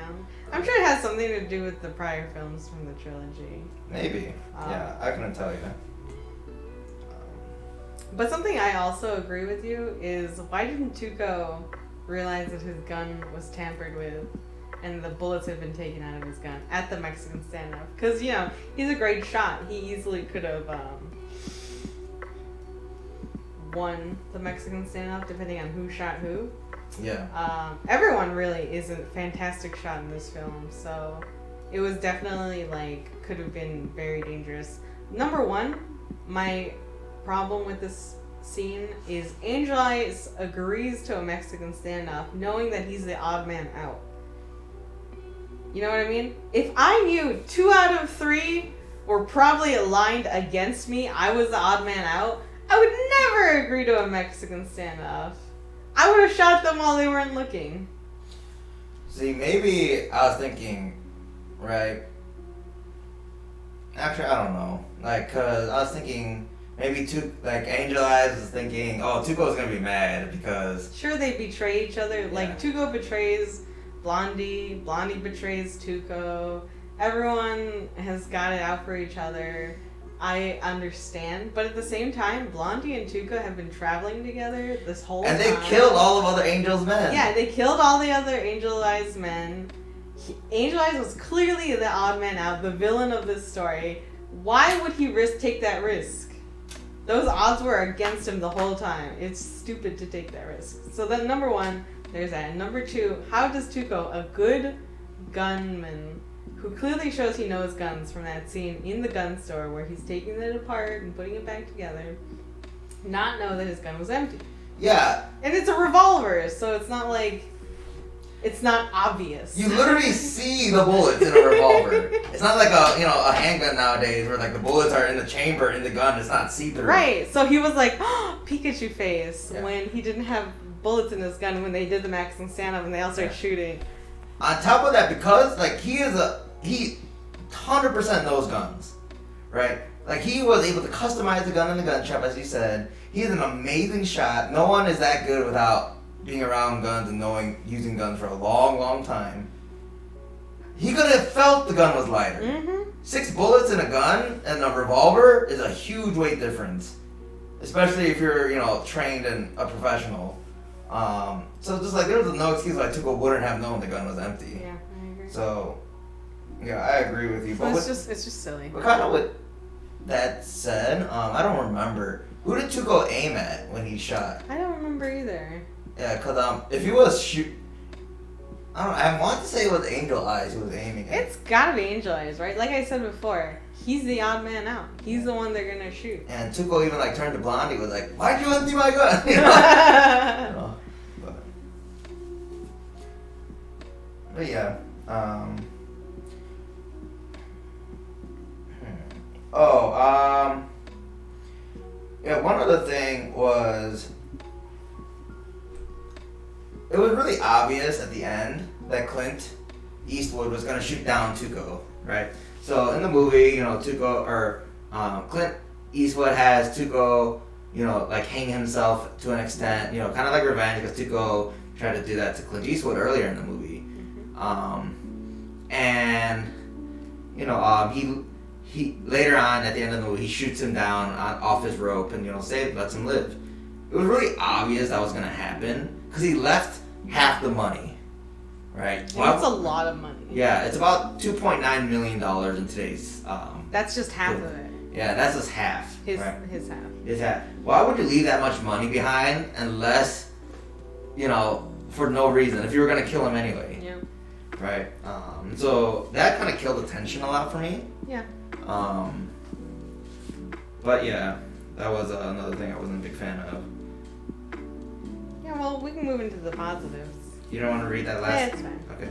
I'm sure it has something to do with the prior films from the trilogy. Maybe. Yeah, I couldn't tell you. But something I also agree with you is, why didn't Tuco realize that his gun was tampered with and the bullets had been taken out of his gun at the Mexican standoff? Because, you know, he's a great shot. He easily could have won the Mexican standoff depending on who shot who. Yeah. Everyone really is a fantastic shot in this film, so it was definitely could have been very dangerous. Number one, my problem with this scene is Angel Eyes agrees to a Mexican standoff knowing that he's the odd man out. You know what I mean? If I knew 2 out of 3 were probably aligned against me, I was the odd man out, I would never agree to a Mexican standoff. I would have shot them while they weren't looking. See, maybe I was thinking, right? Actually, I don't know. Cause I was thinking maybe Angel Eyes was thinking, oh, Tuco's gonna be mad because... Sure, they betray each other. Yeah. Tuco betrays Blondie. Blondie betrays Tuco. Everyone has got it out for each other. I understand, but at the same time, Blondie and Tuco have been traveling together this whole time. And they killed all of other Angel's men. Yeah, they killed all the other Angel Eyes men. Angel Eyes was clearly the odd man out, the villain of this story. Why would he take that risk? Those odds were against him the whole time. It's stupid to take that risk. So then, number one, There's that. And number 2, how does Tuco, a good gunman, who clearly shows he knows guns from that scene in the gun store where he's taking it apart and putting it back together, not know that his gun was empty? Yeah. And it's a revolver, so it's not like... It's not obvious. You literally see the bullets in a revolver. It's not like a handgun nowadays where like the bullets are in the chamber in the gun. It's not see-through. Right. So he was like, Pikachu face Yeah. when he didn't have bullets in his gun when they did the Max and stand-up and they all started shooting. On top of that, because like he 100% knows guns, right? Like he was able to customize the gun in the gun shop, as you said. He's an amazing shot. No one is that good without being around guns and using guns for a long, long time. He could have felt the gun was lighter. Mm-hmm. 6 bullets in a gun and a revolver is a huge weight difference, especially if you're trained and a professional. So just like there was no excuse why Tuco wouldn't have known the gun was empty. Yeah, I agree. So yeah, I agree with you. So it's just silly. But kind of with that said, I don't remember who did Tuco aim at when he shot. I don't remember either. Yeah, cause if he was I want to say it was Angel Eyes who was aiming at. It's gotta be Angel Eyes, right? Like I said before, he's the odd man out. He's the one they're gonna shoot. And Tuco even like turned to Blondie, was like, "Why'd you empty my gun?" But yeah. Yeah. One other thing was, it was really obvious at the end that Clint Eastwood was gonna shoot down Tuco, right? So in the movie, Clint Eastwood has Tuco, like hang himself to an extent, kind of like revenge because Tuco tried to do that to Clint Eastwood earlier in the movie, he later on at the end of the movie he shoots him down off his rope and lets him live. It was really obvious that was gonna happen because he left half the money, right? Well, that's a lot of money. Yeah, it's about $2.9 million in today's. That's just half of it. Yeah, that's just half. His right? his half. His half. Why would you leave that much money behind unless, for no reason? If you were gonna kill him anyway. Yeah. Right. So that kind of killed the tension a lot for me. Yeah. But yeah, that was another thing I wasn't a big fan of. Yeah. Well, we can move into the positives. You don't want to read that last? Yeah, it's fine. Okay.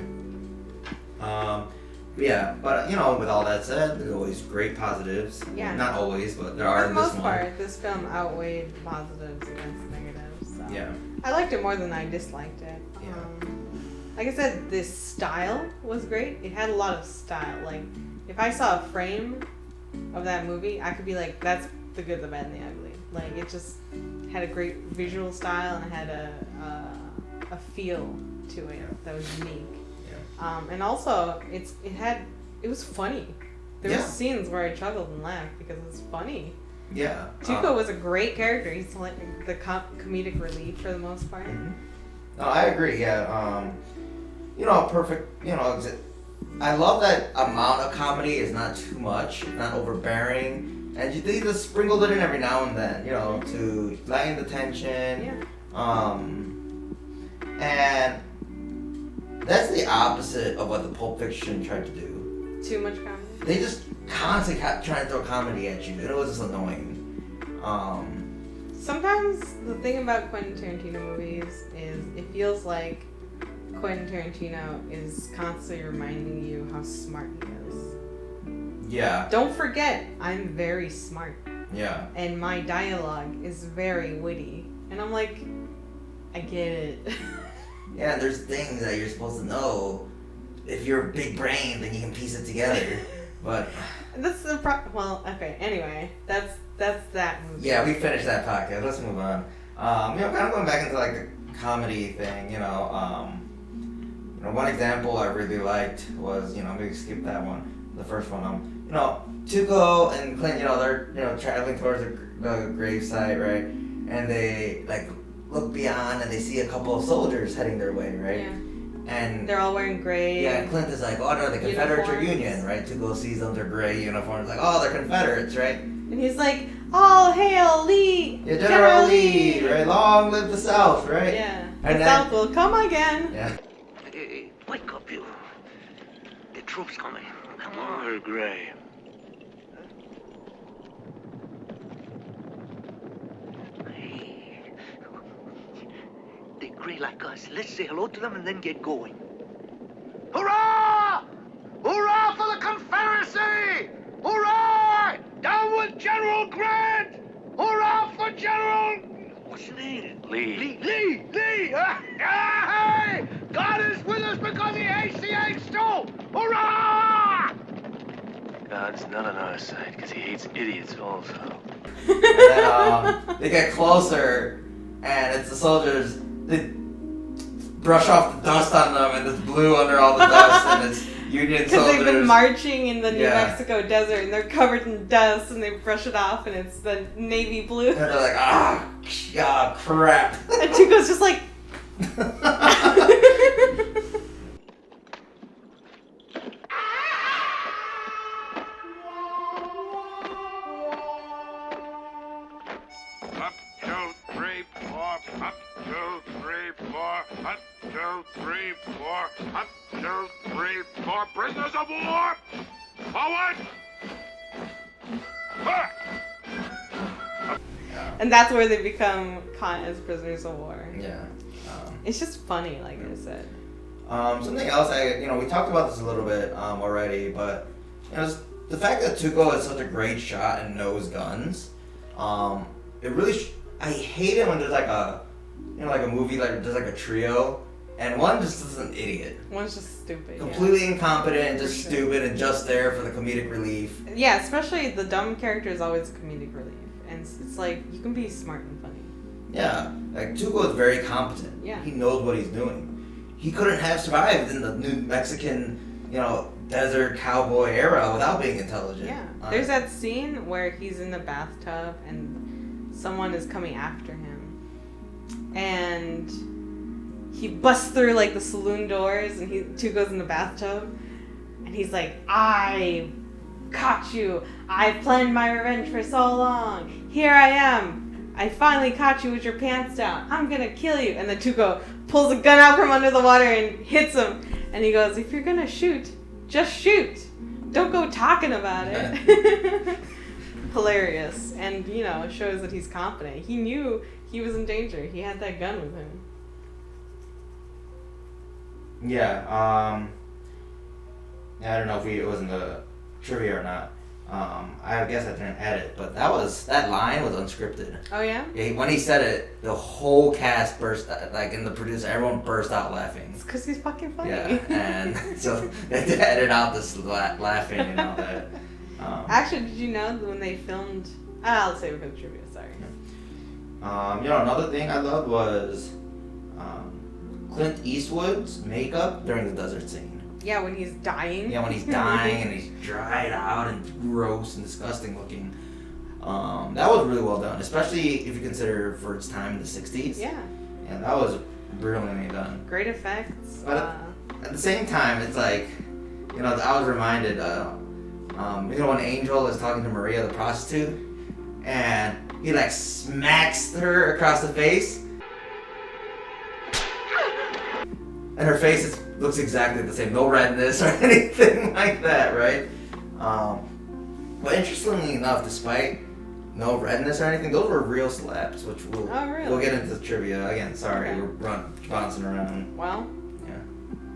Yeah, but with all that said, there's always great positives. Yeah. Not always, but there are For in the this most one. part, this film outweighed positives against negatives. So. Yeah. I liked it more than I disliked it. Yeah. Like I said, this style was great. It had a lot of style. Like, if I saw a frame of that movie, I could be like, that's the good, the bad, and the ugly. Like, it just had a great visual style and it had a feel to it that was unique. And also, it was funny. There were scenes where I chuckled and laughed because it's funny. Yeah. Tuco was a great character. He's like the comedic relief for the most part. Mm-hmm. No, I agree. Yeah. Perfect. I love that amount of comedy is not too much, not overbearing, and they just sprinkled it in every now and then. To lighten the tension. Yeah. And that's the opposite of what the Pulp Fiction tried to do. Too much comedy. They just constantly kept trying to throw comedy at you, and it was just annoying. Sometimes the thing about Quentin Tarantino movies is it feels like Quentin Tarantino is constantly reminding you how smart he is. Yeah. Don't forget, I'm very smart. Yeah. And my dialogue is very witty. And I'm like, I get it. Yeah, there's things that you're supposed to know. If you're a big brain, then you can piece it together. But that's the well, okay. Anyway, that's that movie. Yeah, we finished that podcast. Let's move on. Kind of going back into like the comedy thing. One example I really liked was maybe skip that one, the first one. Tuco and Clint, they're traveling towards the gravesite, right? And they like look beyond and they see a couple of soldiers heading their way, right? Yeah. And they're all wearing gray. Yeah, and Clint is like, oh no, the Confederates or Union, right? Tuco sees them, their gray uniforms, like, oh, they're Confederates, right? And he's like, all hail Lee! Yeah, General Lee, right? Long live the South, right? Yeah. And South will come again. Yeah. Hey, wake up, you. The troops coming. Come on. Mother Gray. Hey. They're gray like us. Let's say hello to them and then get going. Hurrah! Hurrah for the Confederacy! Hurrah! Down with General Grant! Hurrah for General... What's your name? Lee. Lee! Hey! God is with us because he hates the Yanks too! Hurrah! God's not on our side because he hates idiots also. And then they get closer, and it's the soldiers. They brush off the dust on them, and it's blue under all the dust, and it's Union Because soldiers. they've been marching in the New Yeah. Mexico desert and they're covered in dust and they brush it off and it's the navy blue. And they're like, crap. And Tuco's just like... Up, 2, 3, 4. Up, 2, 3, 4. Up, 2, 3, 4. Up, 2, 3, 4. Prisoners of war! Forward! Ah! And that's where they become caught as prisoners of war. Yeah. It's just funny, like I said. Something else, we talked about this a little bit already, but the fact that Tuco is such a great shot and knows guns, it really. I hate it when there's like a movie like there's like a trio, and one just is an idiot, One's just stupid. completely incompetent and just For sure. stupid and just there for the comedic relief. Yeah, especially the dumb character is always a comedic relief. And it's like, you can be smart and funny. Yeah, like Tuco is very competent. Yeah. He knows what he's doing. He couldn't have survived in the New Mexican, desert cowboy era without being intelligent. Yeah. There's that scene where he's in the bathtub and someone is coming after him. And he busts through like the saloon doors and Tuco's in the bathtub. And he's like, I caught you. I've planned my revenge for so long. Here I am. I finally caught you with your pants down. I'm gonna kill you. And then Tuco pulls a gun out from under the water and hits him. And he goes, if you're gonna shoot, just shoot. Don't go talking about it. Hilarious. And, it shows that he's confident. He knew he was in danger. He had that gun with him. Yeah, I don't know if it was in the trivia or not. I guess I didn't edit, but that line was unscripted. Oh, yeah? Yeah, when he said it, the whole cast burst, and the producer, everyone burst out laughing. It's because he's fucking funny. Yeah, and so they had to edit out this laughing and all that. Actually, did you know that when they filmed... I'll save it for the trivia, sorry. Another thing I loved was Clint Eastwood's makeup during the desert scene. Yeah, when he's dying. Yeah, when he's dying and he's dried out and gross and disgusting looking. That was really well done, especially if you consider for its time in the 60s. Yeah. And that was brilliantly done. Great effects. But at the same time, it's like, I was reminded, when Angel is talking to Maria, the prostitute, and he like smacks her across the face. And her face looks exactly the same, no redness or anything like that, right? But interestingly enough, despite no redness or anything, those were real slaps, which we'll get into the trivia again. Sorry, Okay. we're bouncing around. Well, Yeah.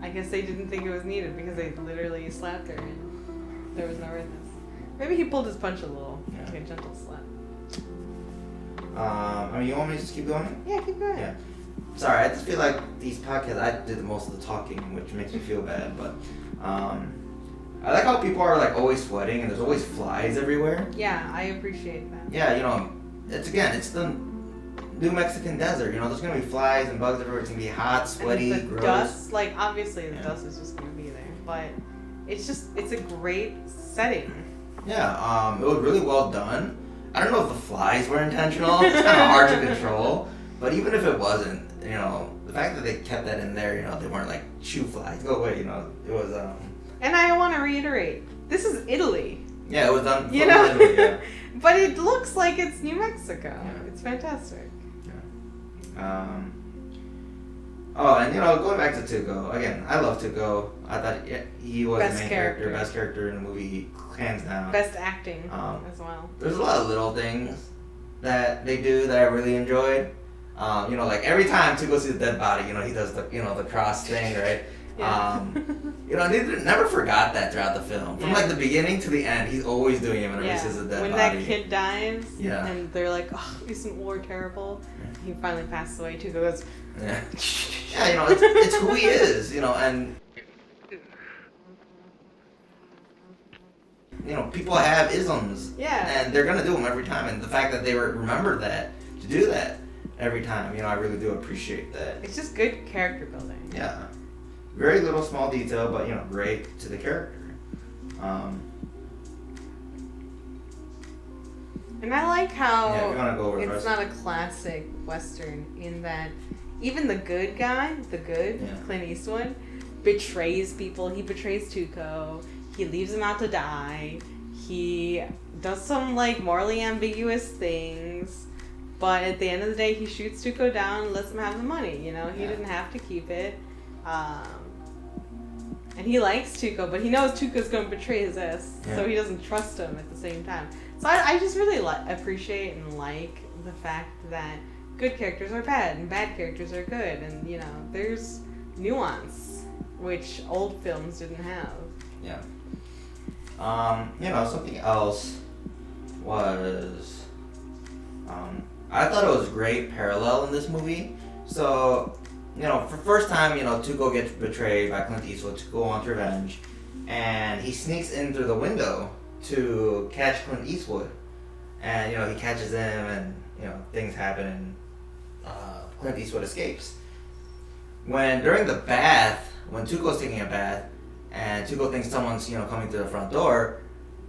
I guess they didn't think it was needed because they literally slapped her and there was no redness. Maybe he pulled his punch a little. Yeah. Like a gentle slap. You want me to just keep going? Yeah, keep going. Yeah. Sorry, I just feel like these podcasts, I did most of the talking, which makes me feel bad, but I like how people are like always sweating and there's always flies everywhere. Yeah, I appreciate that. Yeah, it's the New Mexican desert, there's gonna be flies and bugs everywhere, it's gonna be hot, sweaty, And the gross. dust, like obviously the Yeah. dust is just gonna be there, but it's a great setting. Yeah, it was really well done. I don't know if the flies were intentional, it's kind of hard to control, but even if it wasn't, the fact that they kept that in there, they weren't like, shoo flies, go away, it was, And I want to reiterate, this is Italy. yeah, it was done. Yeah. But it looks like it's New Mexico. Yeah. It's fantastic. Oh, and going back to Tuco again. I love Tuco. I thought he was Best the main character. best character in the movie, hands down. Best acting as well. There's a lot of little things that they do that I really enjoyed. Like every time Tuco sees a dead body, he does the cross thing, right? Yeah. They never forgot that throughout the film. From like the beginning to the end, he's always doing it whenever he sees a dead when body. that kid dies, Yeah. and they're like, "Oh, isn't war terrible?" He finally passes away. Tuco goes, Yeah, yeah, it's who he is, and people have isms, and they're gonna do them every time, and the fact that they remember that to do that every time, I really do appreciate that. it's just good character building. Yeah, very little small detail, but great to the character. And I like how Yeah, if you wanna go over the it's rest. not a classic Western in that even the good guy, Clint Eastwood, betrays people. He betrays Tuco. He leaves him out to die. He does some morally ambiguous things. But at the end of the day, he shoots Tuco down and lets him have the money. He didn't have to keep it. And he likes Tuco, but he knows Tuco's going to betray his ass. Yeah. So he doesn't trust him at the same time. So I just really appreciate and like the fact that good characters are bad and bad characters are good. And, there's nuance, which old films didn't have. Yeah. Something else was, I thought it was great parallel in this movie. So, for first time, Tuco gets betrayed by Clint Eastwood to go on revenge, and he sneaks in through the window to catch Clint Eastwood, and he catches him, and things happen, and Clint Eastwood escapes. During the bath, when Tuco's taking a bath, and Tuco thinks someone's coming through the front door,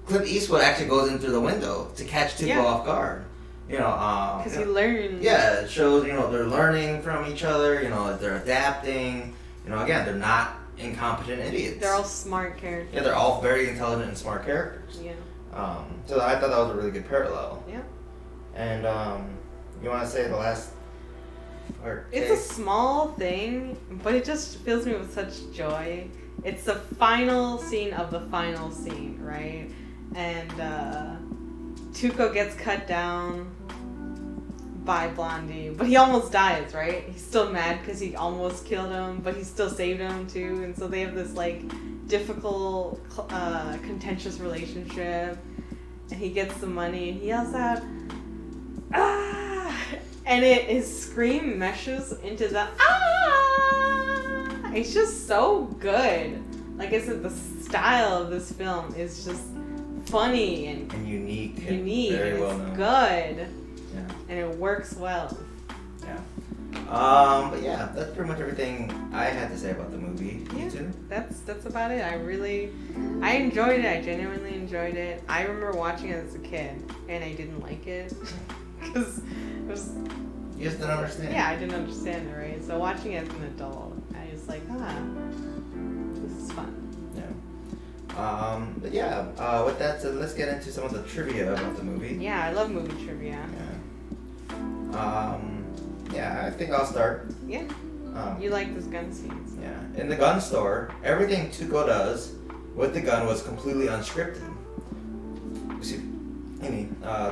Clint Eastwood actually goes in through the window to catch Tuco off guard. Because he learns. Yeah, it shows they're learning from each other. They're adapting. Again, they're not incompetent idiots. They're all smart characters. Yeah, they're all very intelligent and smart characters. Yeah. So I thought that was a really good parallel. Yeah. And you want to say the last? It's a small thing, but it just fills me with such joy. It's the final scene of the final scene, right? And Tuco gets cut down by Blondie, but he almost dies, right? He's still mad because he almost killed him, but he still saved him too. And so they have this difficult, contentious relationship. And he gets the money and he yells out, "Ah!" And his scream meshes into the "Ah!" It's just so good. Like I said, the style of this film is just funny and unique. Very and well it's known. Good. Yeah. And it works well. Yeah. But yeah, that's pretty much everything I had to say about the movie. You too? That's about it. I enjoyed it. I genuinely enjoyed it. I remember watching it as a kid, and I didn't like it because it was. You just didn't understand. Yeah, I didn't understand it, right? So watching it as an adult, I was like, this is fun. Yeah. But yeah, with that said, let's get into some of the trivia about the movie. Yeah, I love movie trivia. Yeah. Yeah, I think I'll start. Yeah. You like those gun scenes. Yeah. In the gun store, everything Tuco does with the gun was completely unscripted.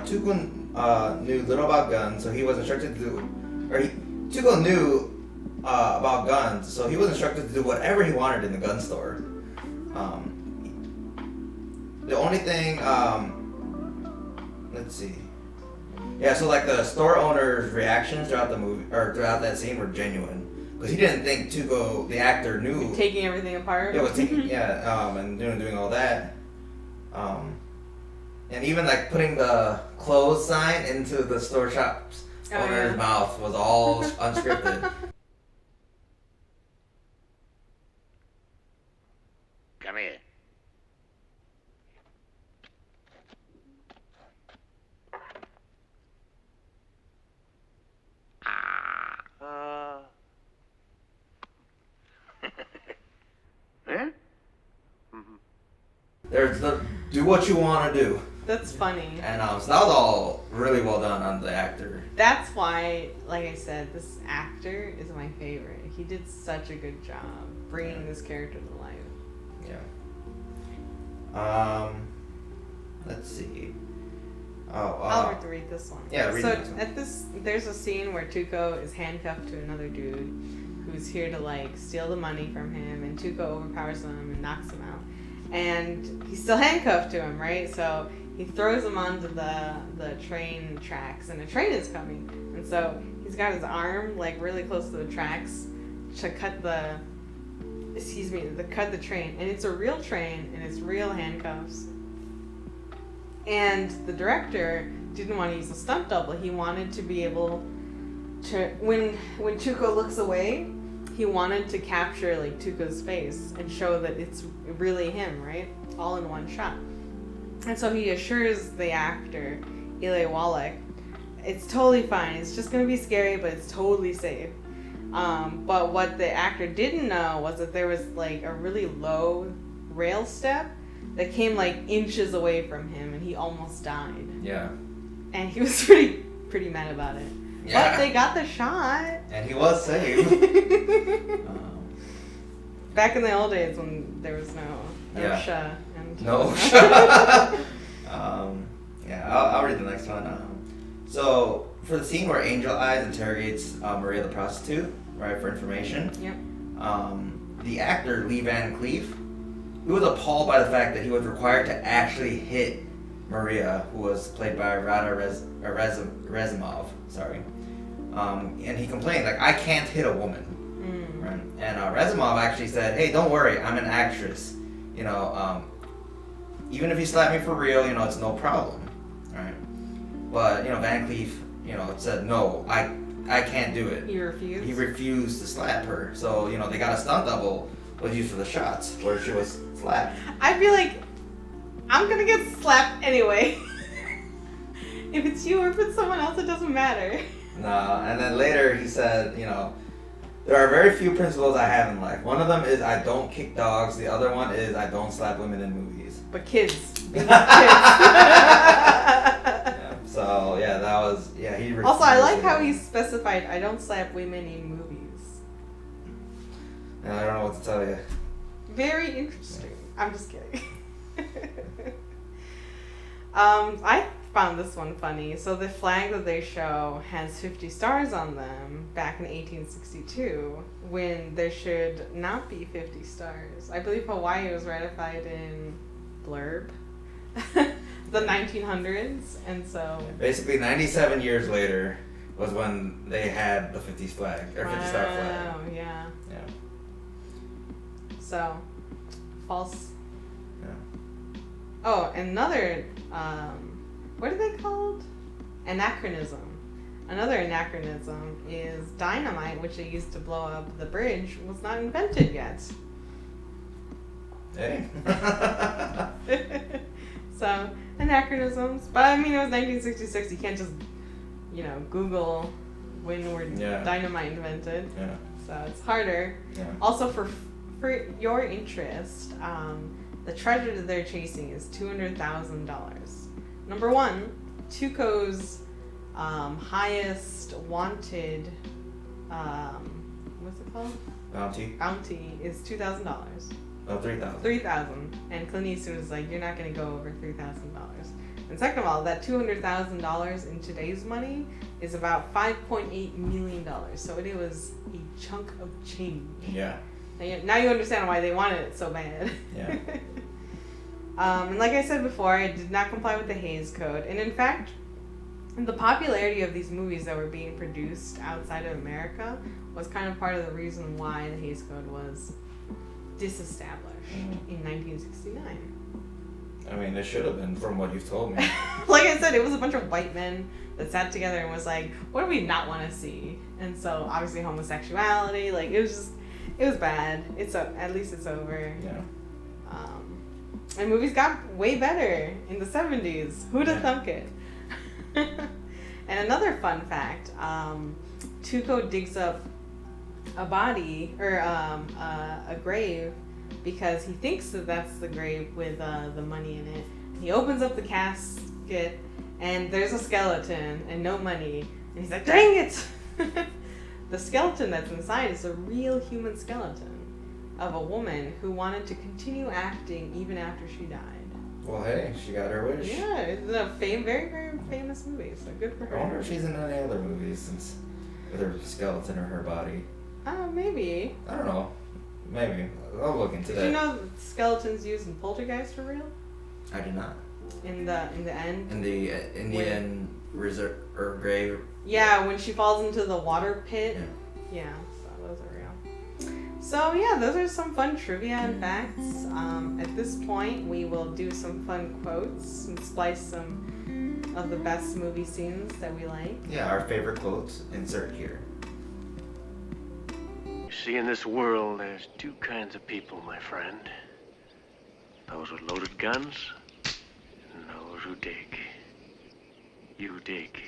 Tuco knew little about guns, so he was instructed to do, Tuco knew about guns, so he was instructed to do whatever he wanted in the gun store. The only thing, let's see. Yeah, so the store owner's reactions throughout the movie, or throughout that scene, were genuine. Because he didn't think Tuco, the actor, knew. Taking everything apart? Yeah, and doing all that. And even putting the clothes sign into the store shop's owner's mouth was all unscripted. Come here. Eh? There's do what you want to do. That's funny. And so that was all really well done on the actor. That's why, like I said, this actor is my favorite. He did such a good job bringing this character to life. Yeah. Let's see. I'll read this one. Yeah, read so this one. there's a scene where Tuco is handcuffed to another dude who's here to like steal the money from him, and Tuco overpowers him and knocks him out. And he's still handcuffed to him, right? So he throws him onto the train tracks, and a train is coming. And so he's got his arm like really close to the tracks to cut the train. And it's a real train, and it's real handcuffs. And the director didn't want to use a stunt double. He wanted to be able to, when Tuco looks away, he wanted to capture like Tuco's face and show that it's really him, right? All in one shot. And so he assures the actor, Eli Wallach, it's totally fine. It's just going to be scary, but it's totally safe. But what the actor didn't know was that there was like a really low rail step that came like inches away from him, and he almost died. Yeah. And he was pretty mad about it. Yeah. But they got the shot. And he was saved. Back in the old days when there was no Yeah. OSHA and No. Yeah, I'll read the next one. So for the scene where Angel Eyes interrogates Maria the prostitute, right, for information. Yep. The actor Lee Van Cleef, he was appalled by the fact that he was required to actually hit Maria, who was played by Rada Rezimov. Sorry. And he complained, like, I can't hit a woman. Right? And Rezimov actually said, hey, don't worry, I'm an actress. You know, even if you slap me for real, you know, it's no problem. Right? But, you know, Van Cleef, you know, said, no, I can't do it. He refused? He refused to slap her. So, you know, they got a stunt double was used for the shots where she was slapped. I'd be like, I'm gonna get slapped anyway. If it's you or if it's someone else, it doesn't matter. No, and then later he said, you know, there are very few principles I have in life. One of them is I don't kick dogs. The other one is I don't slap women in movies. But kids. Kids. Yeah, so, yeah, that was, yeah, he refused. Also, I like how he specified, I don't slap women in movies. Yeah, I don't know what to tell you. Very interesting. I'm just kidding. I found this one funny. So the flag that they show has 50 stars on them back in 1862, when there should not be 50 stars. I believe Hawaii was ratified in blurb, the 1900s, and so... Basically, 97 years later was when they had the 50 flag, or 50 star flag. Oh, yeah. Yeah. So, false. Yeah. Oh, another, what are they called? Anachronism. Another anachronism is dynamite, which they used to blow up the bridge, was not invented yet. Hey. So, anachronisms. But I mean, it was 1966. You can't just, you know, Google when were dynamite invented. Yeah. So it's harder. Yeah. Also, for your interest, the treasure that they're chasing is $200,000. Number one, Tuco's highest wanted, what's it called? Bounty is $2,000. Oh, 3,000. 3,000, and Clint Eastwood was like, "You're not gonna go over $3,000." And second of all, that $200,000 in today's money is about $5.8 million. So it was a chunk of change. Yeah. Now you understand why they wanted it so bad. Yeah. And like I said before, it did not comply with the Hays Code. And in fact, the popularity of these movies that were being produced outside of America was kind of part of the reason why the Hays Code was disestablished in 1969. I mean, it should have been, from what you've told me. Like I said, it was a bunch of white men that sat together and was like, what do we not want to see? And so, obviously, homosexuality, like, it was bad. At least it's over. Yeah. And movies got way better in the 70s. Who'd have thunk it? And another fun fact, Tuco digs up a body, or a grave, because he thinks that that's the grave with the money in it. he opens up the casket, and there's a skeleton and no money. And he's like, dang it! The skeleton that's inside is a real human skeleton of a woman who wanted to continue acting even after she died. Well, hey, she got her wish. Yeah, it's a very, very famous movie, so good for her. I wonder if she's in any other movies since with her skeleton or her body. Maybe. I don't know. Maybe. I'll look into that. Did you know that skeletons used in Poltergeist are real? I did not. In the end? In the Indian reserve or grave. Yeah, when she falls into the water pit. Yeah. So those are real. So yeah, those are some fun trivia and facts. At this point, we will do some fun quotes and splice some of the best movie scenes that we like. Yeah, our favorite quotes. Insert here. You see, in this world, there's two kinds of people, my friend. Those with loaded guns, and those who dig. You dig.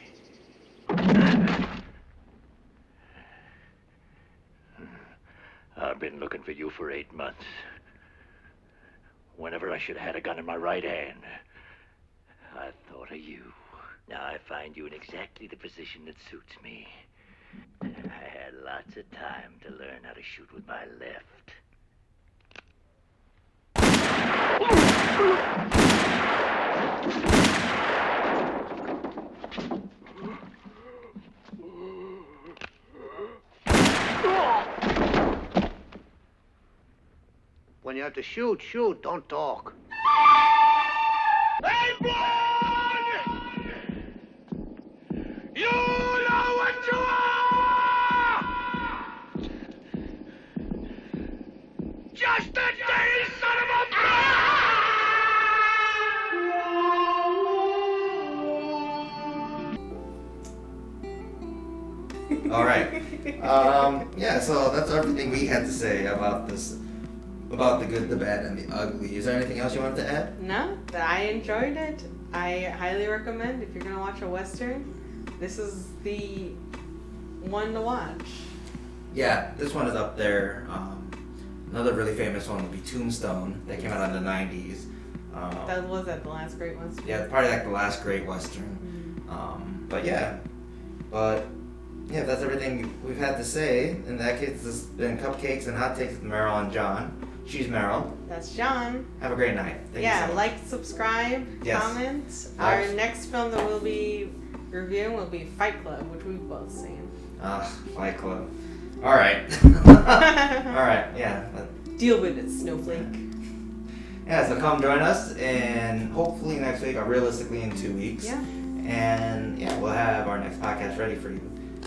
I've been looking for you for 8 months. Whenever I should have had a gun in my right hand, I thought of you. Now I find you in exactly the position that suits me. I had lots of time to learn how to shoot with my left. When you have to shoot, shoot, don't talk. Hey, blood! You know what you are! Just a dirty son of a bitch! All right. Yeah. So that's everything we had to say about this. About the good, the bad, and the ugly. Is there anything else you wanted to add? No, I enjoyed it. I highly recommend if you're gonna watch a Western, this is the one to watch. Yeah, this one is up there. Another really famous one would be Tombstone. That came out in the 90s. That was at the last Great Western. Yeah, probably like the last great Western. But yeah, that's everything we've had to say. In that case, this has been Cupcakes and Hot Takes with Maral and John. She's Maral. That's John. Have a great night. Thank you so much. Like, subscribe, Yes. comment. Our next film that we'll be reviewing will be Fight Club, which we've both seen. Fight Club. All right. All right. Yeah. Deal with it, snowflake. Yeah. So come join us, and hopefully next week, or realistically in 2 weeks. Yeah. And yeah, we'll have our next podcast ready for you.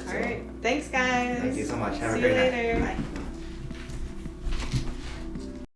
All right. Thanks, guys. Thank you so much. Have a See great you night. later. Bye.